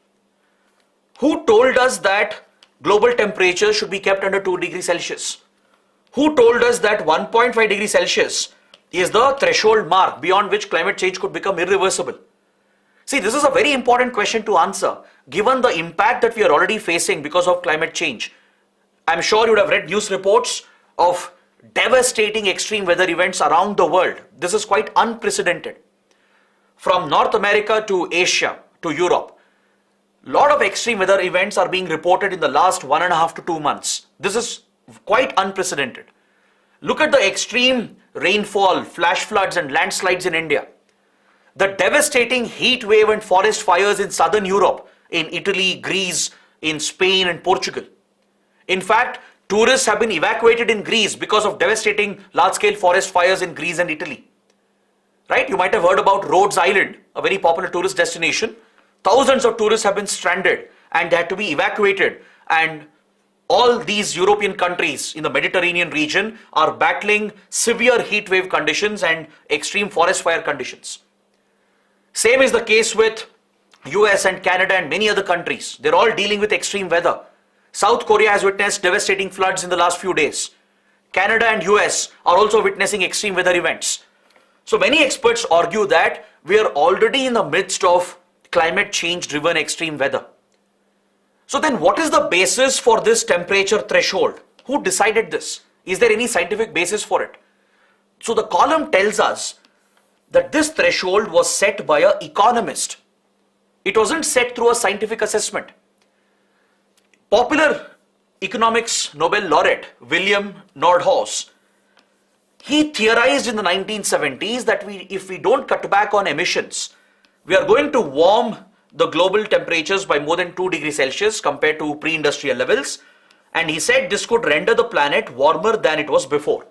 Speaker 1: Who told us that global temperature should be kept under 2 degrees Celsius? Who told us that 1.5 degrees Celsius is the threshold mark beyond which climate change could become irreversible? See, this is a very important question to answer, given the impact that we are already facing because of climate change. I'm sure you would have read news reports of devastating extreme weather events around the world. This is quite unprecedented. From North America to Asia to Europe, a lot of extreme weather events are being reported in the last 1.5 to 2 months. This is quite unprecedented. Look at the extreme rainfall, flash floods and landslides in India. The devastating heat wave and forest fires in southern Europe, in Italy, Greece, in Spain and Portugal. In fact, tourists have been evacuated in Greece because of devastating large-scale forest fires in Greece and Italy. Right? You might have heard about Rhodes Island, a very popular tourist destination. Thousands of tourists have been stranded and they had to be evacuated, and all these European countries in the Mediterranean region are battling severe heat wave conditions and extreme forest fire conditions. Same is the case with US and Canada and many other countries. They're all dealing with extreme weather. South Korea has witnessed devastating floods in the last few days. Canada and US are also witnessing extreme weather events. So many experts argue that we are already in the midst of climate change driven extreme weather. So then what is the basis for this temperature threshold? Who decided this? Is there any scientific basis for it? So the column tells us that this threshold was set by an economist. It wasn't set through a scientific assessment. Popular economics Nobel laureate William Nordhaus, he theorized in the 1970s that if we don't cut back on emissions, we are going to warm the global temperatures by more than 2 degrees Celsius compared to pre-industrial levels. And he said this could render the planet warmer than it was before.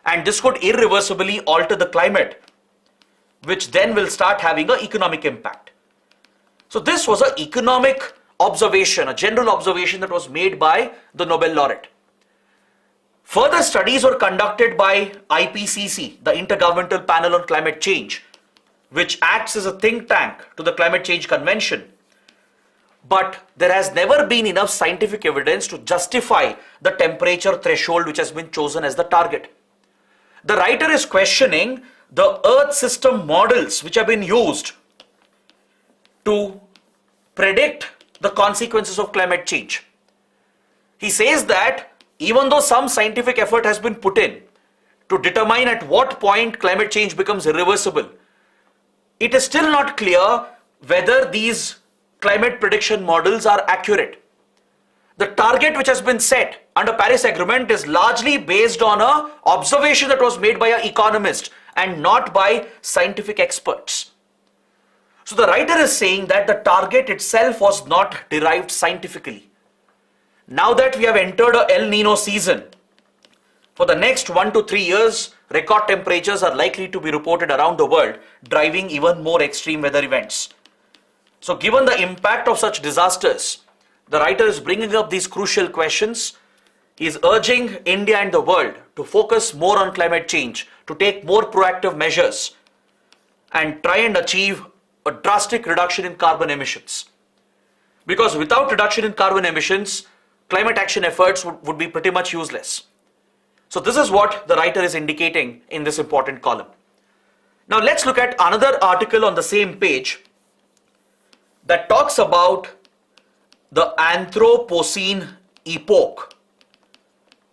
Speaker 1: And this could irreversibly alter the climate, which then will start having an economic impact. So this was an economic observation, a general observation that was made by the Nobel laureate. Further studies were conducted by IPCC, the Intergovernmental Panel on Climate Change, which acts as a think tank to the Climate Change Convention. But there has never been enough scientific evidence to justify the temperature threshold which has been chosen as the target. The writer is questioning the Earth system models which have been used to predict the consequences of climate change. He says that even though some scientific effort has been put in to determine at what point climate change becomes irreversible, it is still not clear whether these climate prediction models are accurate. The target which has been set under Paris Agreement is largely based on an observation that was made by an economist and not by scientific experts. So the writer is saying that the target itself was not derived scientifically. Now that we have entered a El Nino season, for the next 1 to 3 years, record temperatures are likely to be reported around the world, driving even more extreme weather events. So given the impact of such disasters, the writer is bringing up these crucial questions. He is urging India and the world to focus more on climate change, to take more proactive measures and try and achieve a drastic reduction in carbon emissions. Because without reduction in carbon emissions, climate action efforts would be pretty much useless. So this is what the writer is indicating in this important column. Now let's look at another article on the same page that talks about the Anthropocene epoch,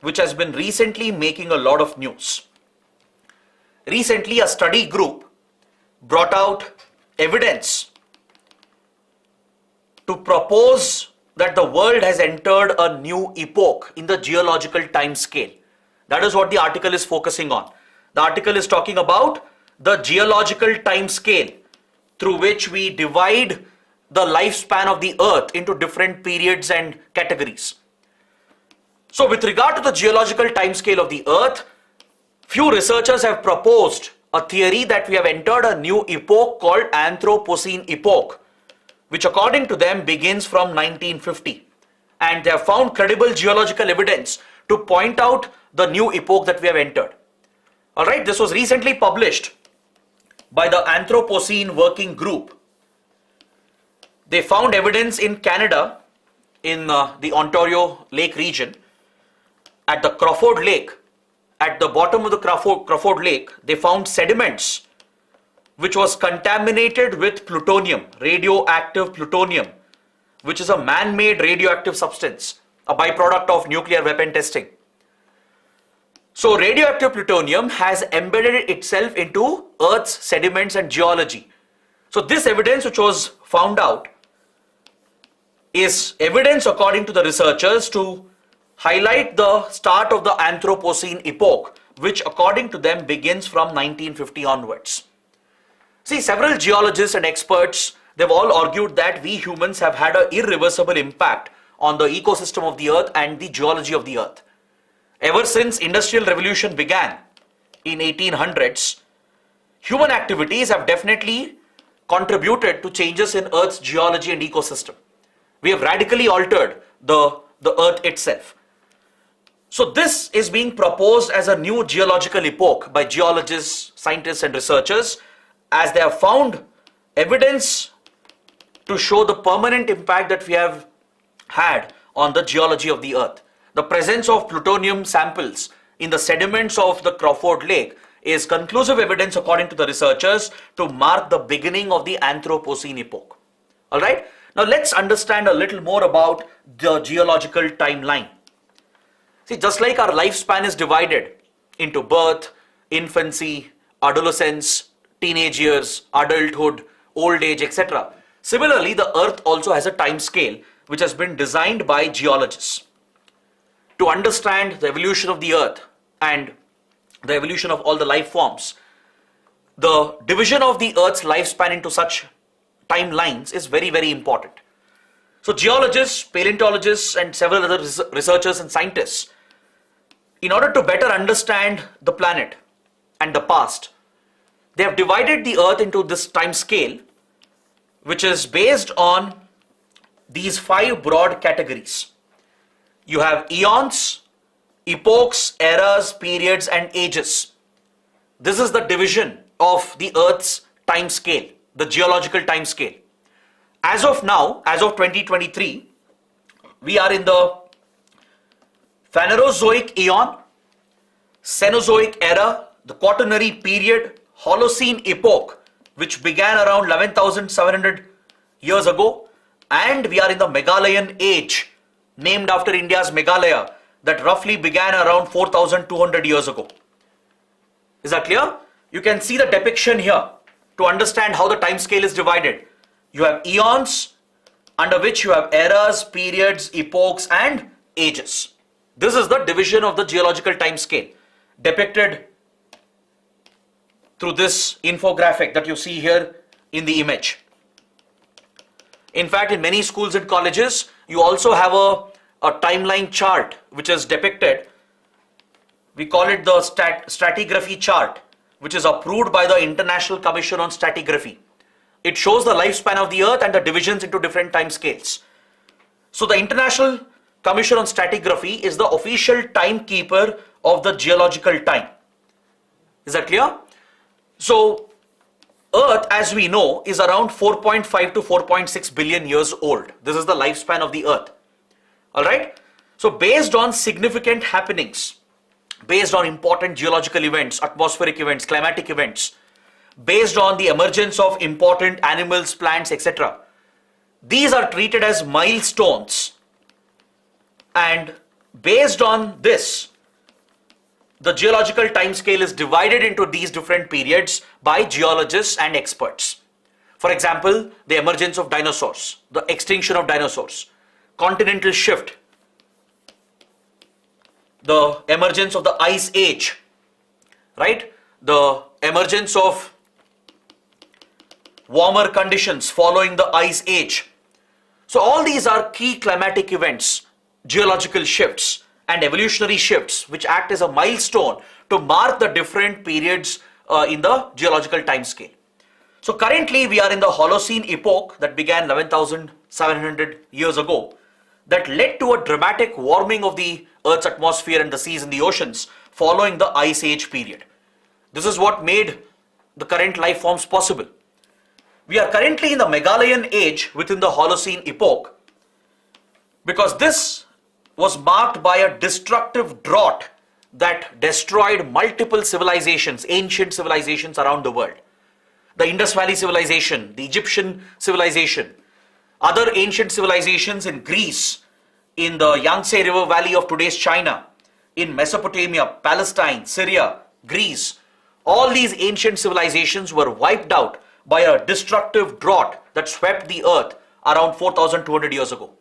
Speaker 1: which has been recently making a lot of news. Recently, a study group brought out evidence to propose that the world has entered a new epoch in the geological time scale. That is what the article is focusing on. The article is talking about the geological time scale through which we divide the lifespan of the earth into different periods and categories. So with regard to the geological time scale of the earth, few researchers have proposed a theory that we have entered a new epoch called Anthropocene epoch, which according to them begins from 1950. And they have found credible geological evidence to point out the new epoch that we have entered. Alright, this was recently published by the Anthropocene Working Group. They found evidence in Canada, in the Ontario Lake region, at the Crawford Lake. At the bottom of the Crawford Lake, they found sediments which was contaminated with plutonium, radioactive plutonium, which is a man-made radioactive substance, a byproduct of nuclear weapon testing. So radioactive plutonium has embedded itself into Earth's sediments and geology. So this evidence which was found out is evidence according to the researchers to highlight the start of the Anthropocene epoch, which according to them begins from 1950 onwards. See, several geologists and experts, they've all argued that we humans have had an irreversible impact on the ecosystem of the earth and the geology of the earth. Ever since industrial revolution began in 1800s, human activities have definitely contributed to changes in Earth's geology and ecosystem. We have radically altered the earth itself. So this is being proposed as a new geological epoch by geologists, scientists and researchers, as they have found evidence to show the permanent impact that we have had on the geology of the earth. The presence of plutonium samples in the sediments of the Crawford Lake is conclusive evidence, according to the researchers, to mark the beginning of the Anthropocene epoch. All right. Now let's understand a little more about the geological timeline. See, just like our lifespan is divided into birth, infancy, adolescence, teenage years, adulthood, old age, etc. Similarly, the earth also has a time scale which has been designed by geologists. To understand the evolution of the earth and the evolution of all the life forms, the division of the earth's lifespan into such timelines is very, very important. So geologists, paleontologists, and several other researchers and scientists, in order to better understand the planet and the past, they have divided the earth into this time scale, which is based on these 5 broad categories. You have eons, epochs, eras, periods, and ages. This is the division of the earth's time scale, the geological time scale. As of now, as of 2023, we are in the Phanerozoic eon, Cenozoic era, the Quaternary period, Holocene epoch, which began around 11,700 years ago, and we are in the Meghalayan age, named after India's Meghalaya, that roughly began around 4,200 years ago. Is that clear? You can see the depiction here to understand how the time scale is divided. You have eons, under which you have eras, periods, epochs, and ages. This is the division of the geological time scale, depicted through this infographic that you see here in the image. In fact, in many schools and colleges, you also have a timeline chart which is depicted. We call it the stratigraphy chart, which is approved by the International Commission on Stratigraphy. It shows the lifespan of the earth and the divisions into different time scales. So the International Commission on Stratigraphy is the official timekeeper of the geological time. Is that clear? So Earth, as we know, is around 4.5 to 4.6 billion years old. This is the lifespan of the Earth. All right. So based on significant happenings, based on important geological events, atmospheric events, climatic events, based on the emergence of important animals, plants, etc., these are treated as milestones. And based on this, the geological time scale is divided into these different periods by geologists and experts. For example, the emergence of dinosaurs, the extinction of dinosaurs, continental shift, the emergence of the ice age, right? The emergence of warmer conditions following the ice age. So all these are key climatic events, geological shifts, and evolutionary shifts which act as a milestone to mark the different periods in the geological time scale. So currently we are in the Holocene epoch that began 11,700 years ago, that led to a dramatic warming of the Earth's atmosphere and the seas and the oceans following the Ice Age period. This is what made the current life forms possible. We are currently in the Meghalayan age within the Holocene epoch, because this was marked by a destructive drought that destroyed multiple civilizations, ancient civilizations around the world. The Indus Valley civilization, the Egyptian civilization, other ancient civilizations in Greece, in the Yangtze River Valley of today's China, in Mesopotamia, Palestine, Syria, Greece. All these ancient civilizations were wiped out by a destructive drought that swept the earth around 4,200 years ago.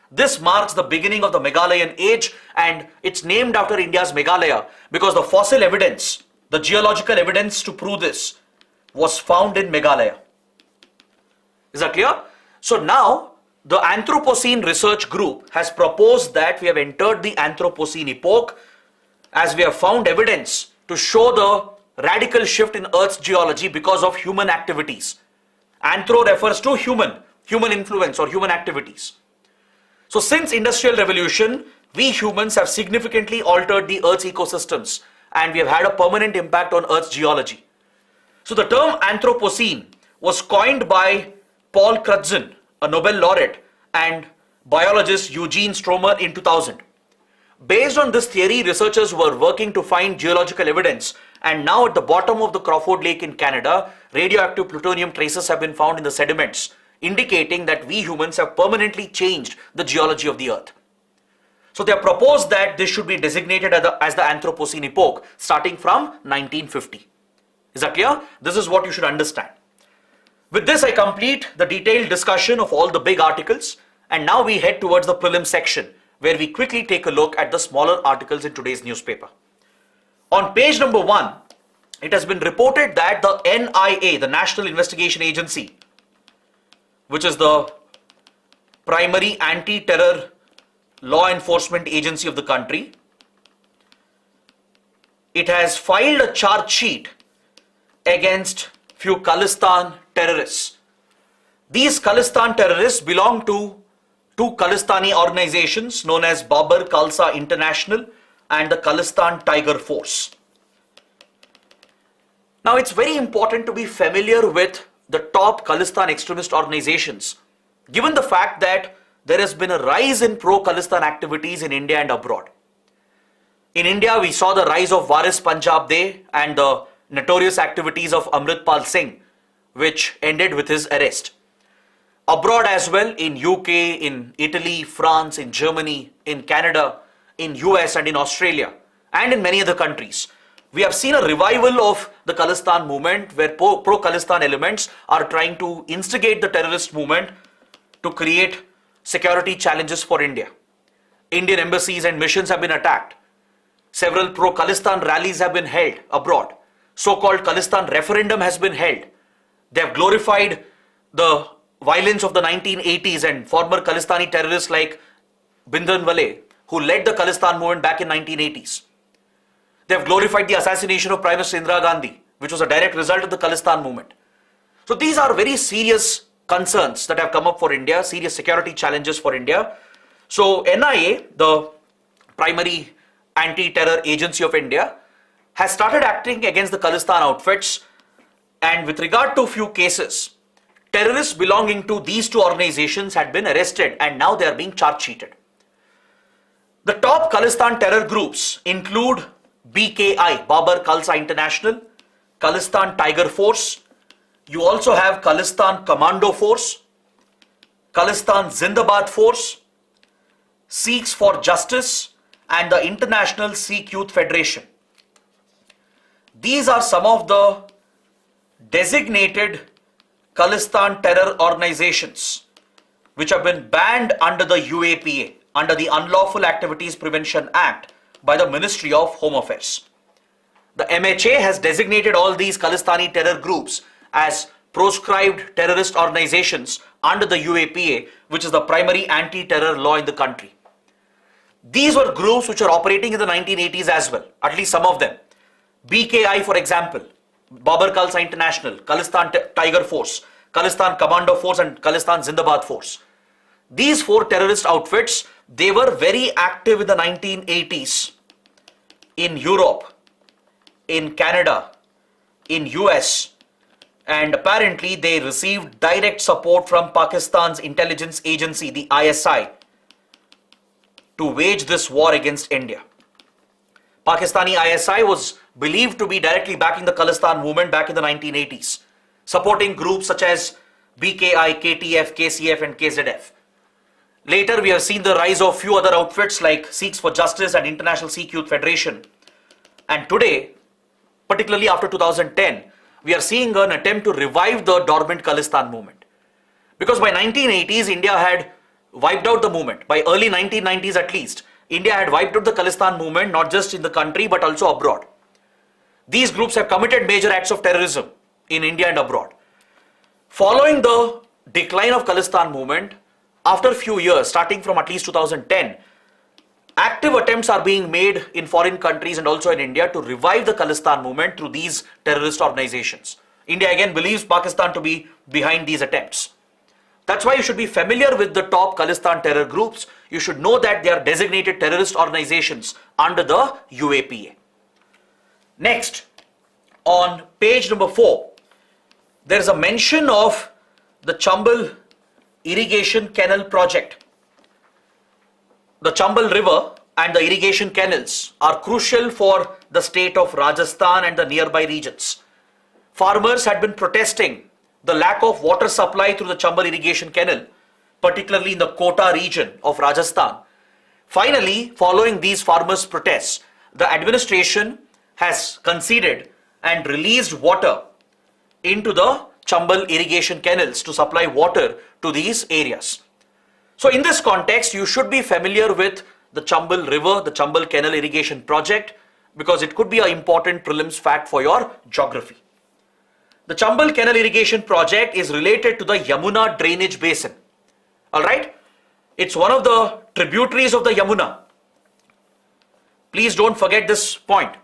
Speaker 1: This marks the beginning of the Meghalayan age, and it's named after India's Meghalaya because the fossil evidence, the geological evidence to prove this, was found in Meghalaya. Is that clear? So now the Anthropocene research group has proposed that we have entered the Anthropocene epoch, as we have found evidence to show the radical shift in Earth's geology because of human activities. Anthro refers to human influence or human activities. So since Industrial Revolution, we humans have significantly altered the Earth's ecosystems, and we have had a permanent impact on Earth's geology. So the term Anthropocene was coined by Paul Crutzen, a Nobel laureate, and biologist Eugene Stromer in 2000. Based on this theory, researchers were working to find geological evidence, and now at the bottom of the Crawford Lake in Canada, radioactive plutonium traces have been found in the sediments, indicating that we humans have permanently changed the geology of the earth. So they have proposed that this should be designated as the Anthropocene epoch starting from 1950. Is that clear? This is what you should understand. With this, I complete the detailed discussion of all the big articles, and now we head towards the prelim section, where we quickly take a look at the smaller articles in today's newspaper. On page number 1, it has been reported that the NIA, the National Investigation Agency, which is the primary anti-terror law enforcement agency of the country, it has filed a charge sheet against few Khalistan terrorists. These Khalistan terrorists belong to two Khalistani organizations known as Babbar Khalsa International and the Khalistan Tiger Force. Now it's very important to be familiar with the top Khalistan extremist organizations, given the fact that there has been a rise in pro-Khalistan activities in India and abroad. In India, we saw the rise of Waris Punjab De and the notorious activities of Amritpal Singh, which ended with his arrest. Abroad as well, in UK, in Italy, France, in Germany, in Canada, in US and in Australia, and in many other countries, we have seen a revival of the Khalistan movement, where pro-Khalistan elements are trying to instigate the terrorist movement to create security challenges for India. Indian embassies and missions have been attacked. Several pro-Khalistan rallies have been held abroad. So-called Khalistan referendum has been held. They have glorified the violence of the 1980s and former Khalistani terrorists like Bhindranwale, who led the Khalistan movement back in 1980s. They have glorified the assassination of Prime Minister Indira Gandhi, which was a direct result of the Khalistan movement. So these are very serious concerns that have come up for India, serious security challenges for India. So NIA, the primary anti-terror agency of India, has started acting against the Khalistan outfits, and with regard to few cases, terrorists belonging to these two organizations had been arrested and now they are being charge sheeted. The top Khalistan terror groups include BKI, Babbar Khalsa International, Khalistan Tiger Force. You also have Khalistan Commando Force, Khalistan Zindabad Force, Sikhs for Justice, and the International Sikh Youth Federation. These are some of the designated Khalistan terror organizations which have been banned under the UAPA, under the Unlawful Activities Prevention Act by the Ministry of Home Affairs. The MHA has designated all these Khalistani terror groups as proscribed terrorist organizations under the UAPA, which is the primary anti-terror law in the country. These were groups which are operating in the 1980s as well, at least some of them. BKI, for example, Babbar Khalsa International, Khalistan Tiger Force, Khalistan Commando Force and Khalistan Zindabad Force. These four terrorist outfits, they were very active in the 1980s in Europe, in Canada, in US, and apparently they received direct support from Pakistan's intelligence agency, the ISI, to wage this war against India. Pakistani ISI was believed to be directly backing the Khalistan movement back in the 1980s, supporting groups such as BKI, KTF, KCF and KZF. Later, we have seen the rise of few other outfits like Sikhs for Justice and International Sikh Youth Federation. And today, particularly after 2010, we are seeing an attempt to revive the dormant Khalistan movement. Because by 1980s, India had wiped out the movement. By early 1990s at least, India had wiped out the Khalistan movement, not just in the country but also abroad. These groups have committed major acts of terrorism in India and abroad. Following the decline of Khalistan movement, after a few years, starting from at least 2010, active attempts are being made in foreign countries and also in India to revive the Khalistan movement through these terrorist organizations. India again believes Pakistan to be behind these attempts. That's why you should be familiar with the top Khalistan terror groups. You should know that they are designated terrorist organizations under the UAPA. Next, on page number 4, there is a mention of the Chambal irrigation canal project. The Chambal river and the irrigation canals are crucial for the state of Rajasthan and the nearby regions. Farmers had been protesting the lack of water supply through the Chambal irrigation canal, particularly in the Kota region of Rajasthan. Finally, following these farmers' protests, the administration has conceded and released water into the Chambal irrigation canals to supply water to these areas. So in this context, you should be familiar with the Chambal river, the Chambal canal irrigation project, because it could be an important prelims fact for your geography. The Chambal canal irrigation project is related to the Yamuna drainage basin. Alright? It's one of the tributaries of the Yamuna. Please don't forget this point.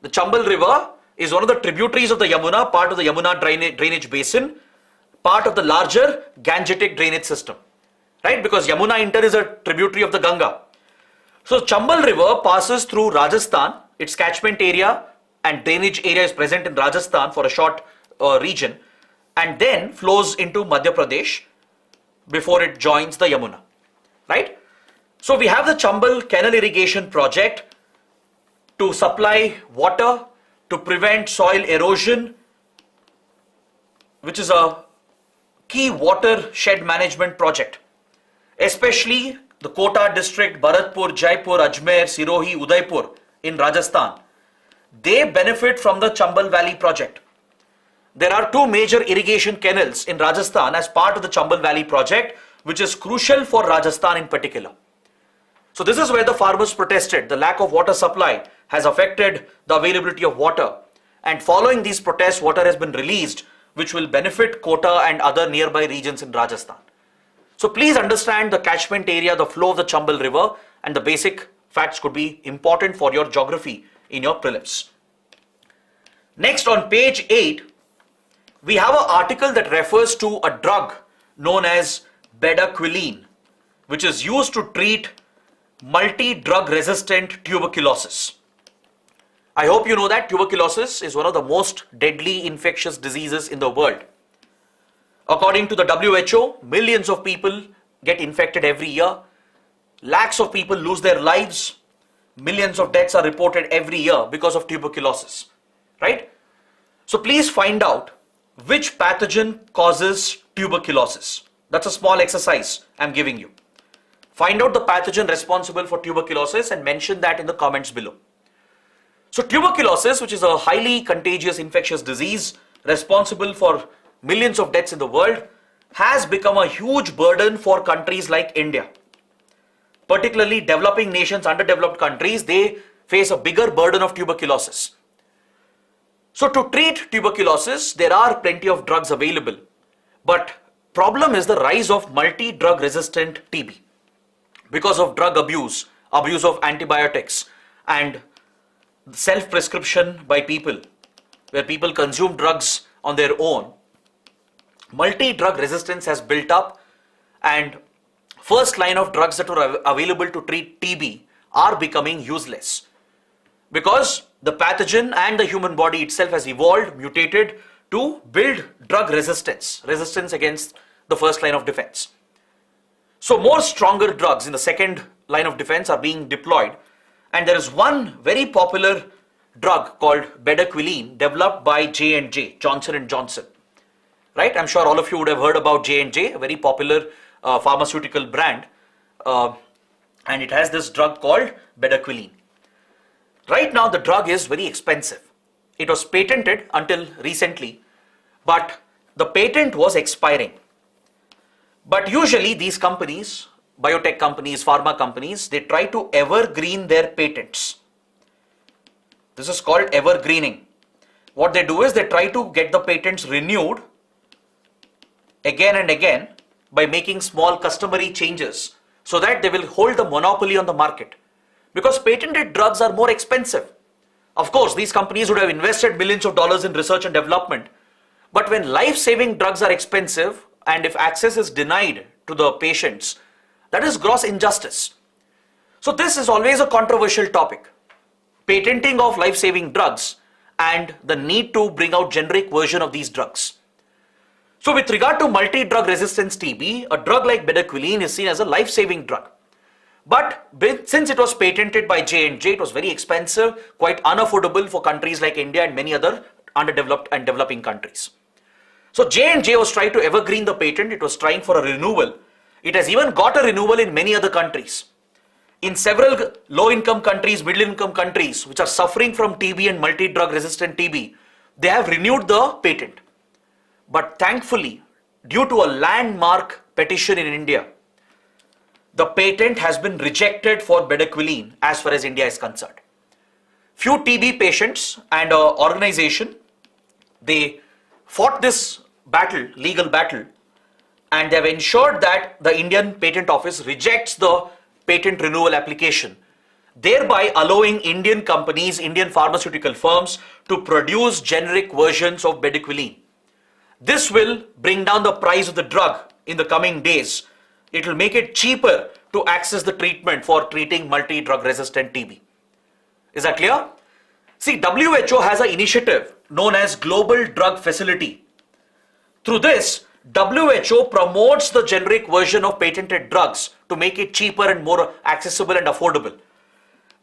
Speaker 1: The Chambal river is one of the tributaries of the Yamuna, part of the Yamuna drainage basin, part of the larger Gangetic drainage system. Right? Because Yamuna in turn is a tributary of the Ganga. So Chambal river passes through Rajasthan, its catchment area and drainage area is present in Rajasthan for a short region, and then flows into Madhya Pradesh before it joins the Yamuna. Right? So we have the Chambal canal irrigation project to supply water, to prevent soil erosion, which is a key watershed management project. Especially the Kota district, Bharatpur, Jaipur, Ajmer, Sirohi, Udaipur in Rajasthan, they benefit from the Chambal Valley project. There are two major irrigation canals in Rajasthan as part of the Chambal Valley project, which is crucial for Rajasthan in particular. So this is where the farmers protested. The lack of water supply has affected the availability of water, and following these protests, water has been released, which will benefit Kota and other nearby regions in Rajasthan. So please understand the catchment area, the flow of the Chambal river, and the basic facts could be important for your geography in your prelims. Next, on page 8, we have an article that refers to a drug known as Bedaquiline, which is used to treat multi-drug resistant tuberculosis. I hope you know that tuberculosis is one of the most deadly infectious diseases in the world. According to the WHO, millions of people get infected every year. Lakhs of people lose their lives. Millions of deaths are reported every year because of tuberculosis. Right? So please find out which pathogen causes tuberculosis. That's a small exercise I'm giving you. Find out the pathogen responsible for tuberculosis and mention that in the comments below. So tuberculosis, which is a highly contagious infectious disease responsible for millions of deaths in the world, has become a huge burden for countries like India. Particularly developing nations, underdeveloped countries, they face a bigger burden of tuberculosis. So to treat tuberculosis, there are plenty of drugs available, but problem is the rise of multi-drug resistant TB because of drug abuse, abuse of antibiotics, and self-prescription by people, where people consume drugs on their own. Multi-drug resistance has built up, and first line of drugs that were available to treat TB are becoming useless because the pathogen and the human body itself has evolved, mutated to build drug resistance against the first line of defense. So more stronger drugs in the second line of defense are being deployed, and there is one very popular drug called Bedaquiline developed by J&J, Johnson & Johnson. Right? I'm sure all of you would have heard about J&J, a very popular pharmaceutical brand, and it has this drug called Bedaquiline. Right now the drug is very expensive. It was patented until recently, but the patent was expiring. But usually these companies, biotech companies, pharma companies, they try to evergreen their patents. This is called evergreening. What they do is they try to get the patents renewed again and again by making small customary changes so that they will hold the monopoly on the market. Because patented drugs are more expensive. Of course, these companies would have invested millions of dollars in research and development. But when life-saving drugs are expensive, and if access is denied to the patients, that is gross injustice. So this is always a controversial topic. Patenting of life-saving drugs and the need to bring out generic version of these drugs. So with regard to multi-drug resistance TB, a drug like Bedaquiline is seen as a life-saving drug. But since it was patented by J&J, it was very expensive, quite unaffordable for countries like India and many other underdeveloped and developing countries. So J&J was trying to evergreen the patent. It was trying for a renewal. It has even got a renewal in many other countries. In several low-income countries, middle-income countries, which are suffering from TB and multi-drug resistant TB, they have renewed the patent. But thankfully, due to a landmark petition in India, the patent has been rejected for Bedaquiline as far as India is concerned. Few TB patients and an organization, they fought this battle, legal battle, and they have ensured that the Indian Patent Office rejects the patent renewal application, thereby allowing Indian companies, Indian pharmaceutical firms to produce generic versions of Bedaquiline. This will bring down the price of the drug in the coming days. It will make it cheaper to access the treatment for treating multi-drug resistant TB. Is that clear? See, WHO has an initiative known as Global Drug Facility. Through this, WHO promotes the generic version of patented drugs to make it cheaper and more accessible and affordable.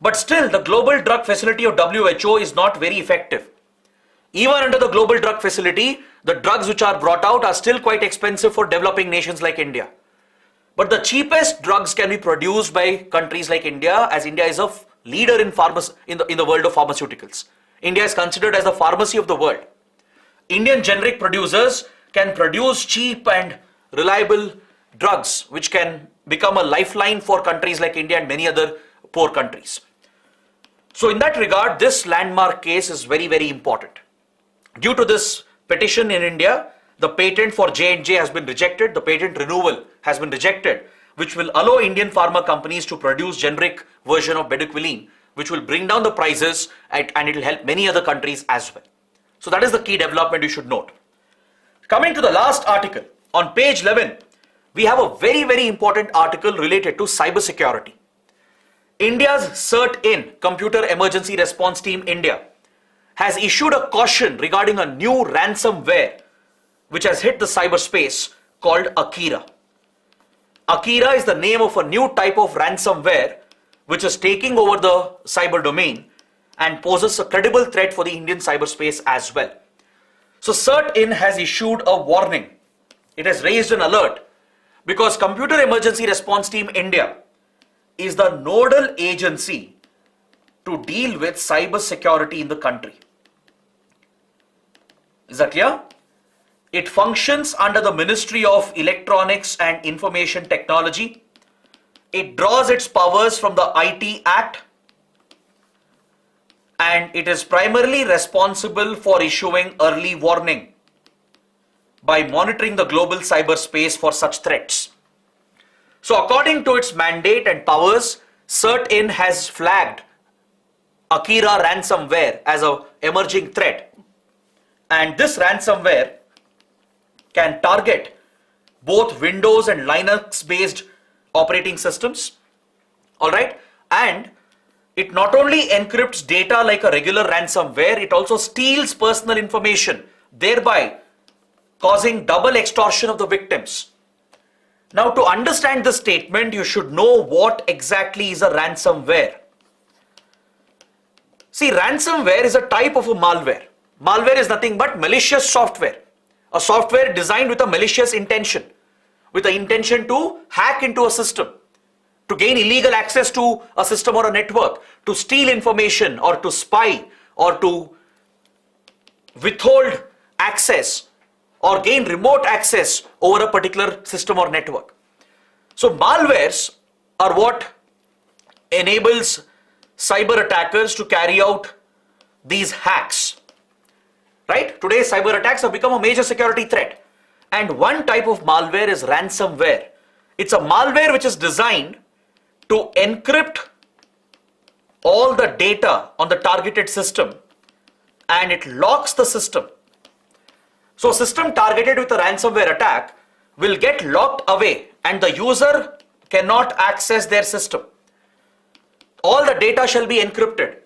Speaker 1: But still, the Global Drug Facility of WHO is not very effective. Even under the Global Drug Facility, the drugs which are brought out are still quite expensive for developing nations like India. But the cheapest drugs can be produced by countries like India, as India is a leader in the world of pharmaceuticals. India is considered as the pharmacy of the world. Indian generic producers can produce cheap and reliable drugs which can become a lifeline for countries like India and many other poor countries. So in that regard, this landmark case is very, very important. Due to this petition in India, the patent for J&J has been rejected, the patent renewal has been rejected, which will allow Indian pharma companies to produce generic version of Bedaquiline, which will bring down the prices and it will help many other countries as well. So that is the key development you should note. Coming to the last article, on page 11, we have a very, very important article related to cybersecurity. India's CERT-In, Computer Emergency Response Team India, has issued a caution regarding a new ransomware which has hit the cyberspace called Akira. Akira is the name of a new type of ransomware which is taking over the cyber domain and poses a credible threat for the Indian cyberspace as well. So CERT-In has issued a warning. It has raised an alert because Computer Emergency Response Team India is the nodal agency to deal with cyber security in the country. Is that clear? It functions under the Ministry of Electronics and Information Technology. It draws its powers from the IT Act, and it is primarily responsible for issuing early warning by monitoring the global cyberspace for such threats. So according to its mandate and powers, CERT-In has flagged Akira ransomware as an emerging threat, and this ransomware can target both Windows and Linux based operating systems. Alright, and it not only encrypts data like a regular ransomware, it also steals personal information, thereby causing double extortion of the victims. Now, to understand this statement, you should know what exactly is a ransomware. See, ransomware is a type of a malware. Malware is nothing but malicious software. A software designed with a malicious intention, with the intention to hack into a system, to gain illegal access to a system or a network, to steal information or to spy or to withhold access or gain remote access over a particular system or network. So malwares are what enables cyber attackers to carry out these hacks. Right? Today cyber attacks have become a major security threat. And one type of malware is ransomware. It's a malware which is designed to encrypt all the data on the targeted system and it locks the system. So a system targeted with a ransomware attack will get locked away and the user cannot access their system. All the data shall be encrypted.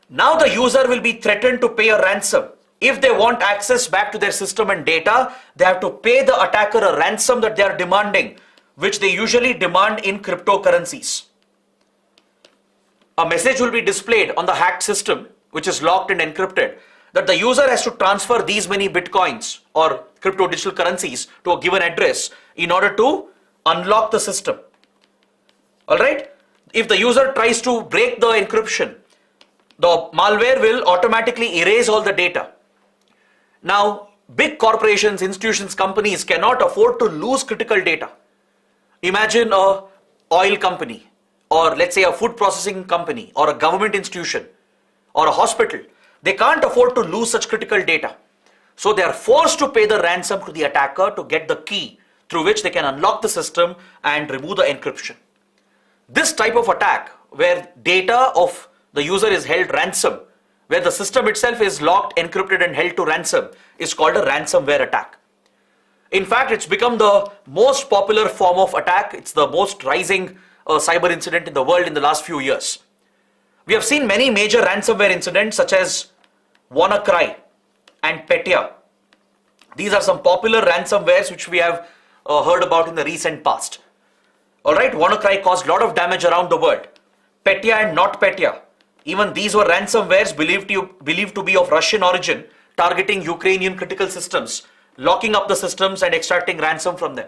Speaker 1: Now the user will be threatened to pay a ransom if they want access back to their system and data, they have to pay the attacker a ransom that they are demanding, which they usually demand in cryptocurrencies. A message will be displayed on the hacked system, which is locked and encrypted, that the user has to transfer these many bitcoins or crypto digital currencies to a given address in order to unlock the system. All right. If the user tries to break the encryption, the malware will automatically erase all the data. Now, big corporations, institutions, companies cannot afford to lose critical data. Imagine a oil company, or let's say a food processing company, or a government institution, or a hospital. They can't afford to lose such critical data. So they are forced to pay the ransom to the attacker to get the key through which they can unlock the system and remove the encryption. This type of attack, where data of the user is held ransom, where the system itself is locked, encrypted and held to ransom, is called a ransomware attack. In fact, it's become the most popular form of attack. It's the most rising cyber incident in the world in the last few years. We have seen many major ransomware incidents such as WannaCry and Petya. These are some popular ransomwares which we have heard about in the recent past. Alright, WannaCry caused a lot of damage around the world. Petya and NotPetya, even these were ransomwares believed to be of Russian origin, targeting Ukrainian critical systems, locking up the systems and extracting ransom from them.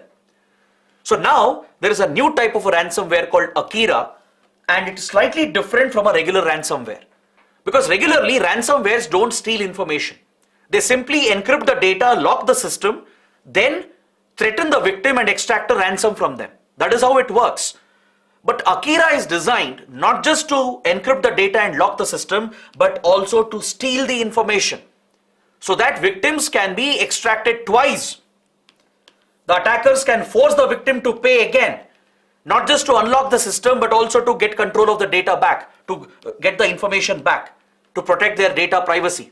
Speaker 1: So now there is a new type of a ransomware called Akira, and it is slightly different from a regular ransomware. Because regularly ransomwares don't steal information. They simply encrypt the data, lock the system, then threaten the victim and extract a ransom from them. That is how it works. But Akira is designed not just to encrypt the data and lock the system, but also to steal the information, so that victims can be extracted twice. The attackers can force the victim to pay again, not just to unlock the system, but also to get control of the data back, to get the information back, to protect their data privacy.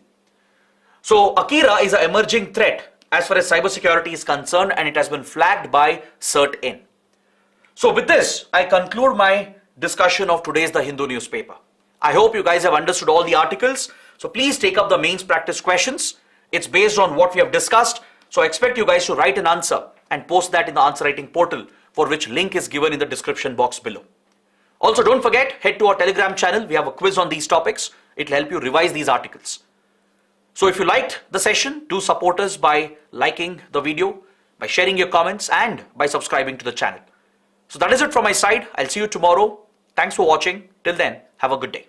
Speaker 1: So Akira is an emerging threat as far as cybersecurity is concerned, and it has been flagged by CERT-In. So with this, I conclude my discussion of today's The Hindu newspaper. I hope you guys have understood all the articles. So please take up the mains practice questions. It's based on what we have discussed. So I expect you guys to write an answer and post that in the answer writing portal, for which link is given in the description box below. Also, don't forget, head to our Telegram channel. We have a quiz on these topics. It will help you revise these articles. So if you liked the session, do support us by liking the video, by sharing your comments, and by subscribing to the channel. So that is it from my side. I'll see you tomorrow. Thanks for watching. Till then, have a good day.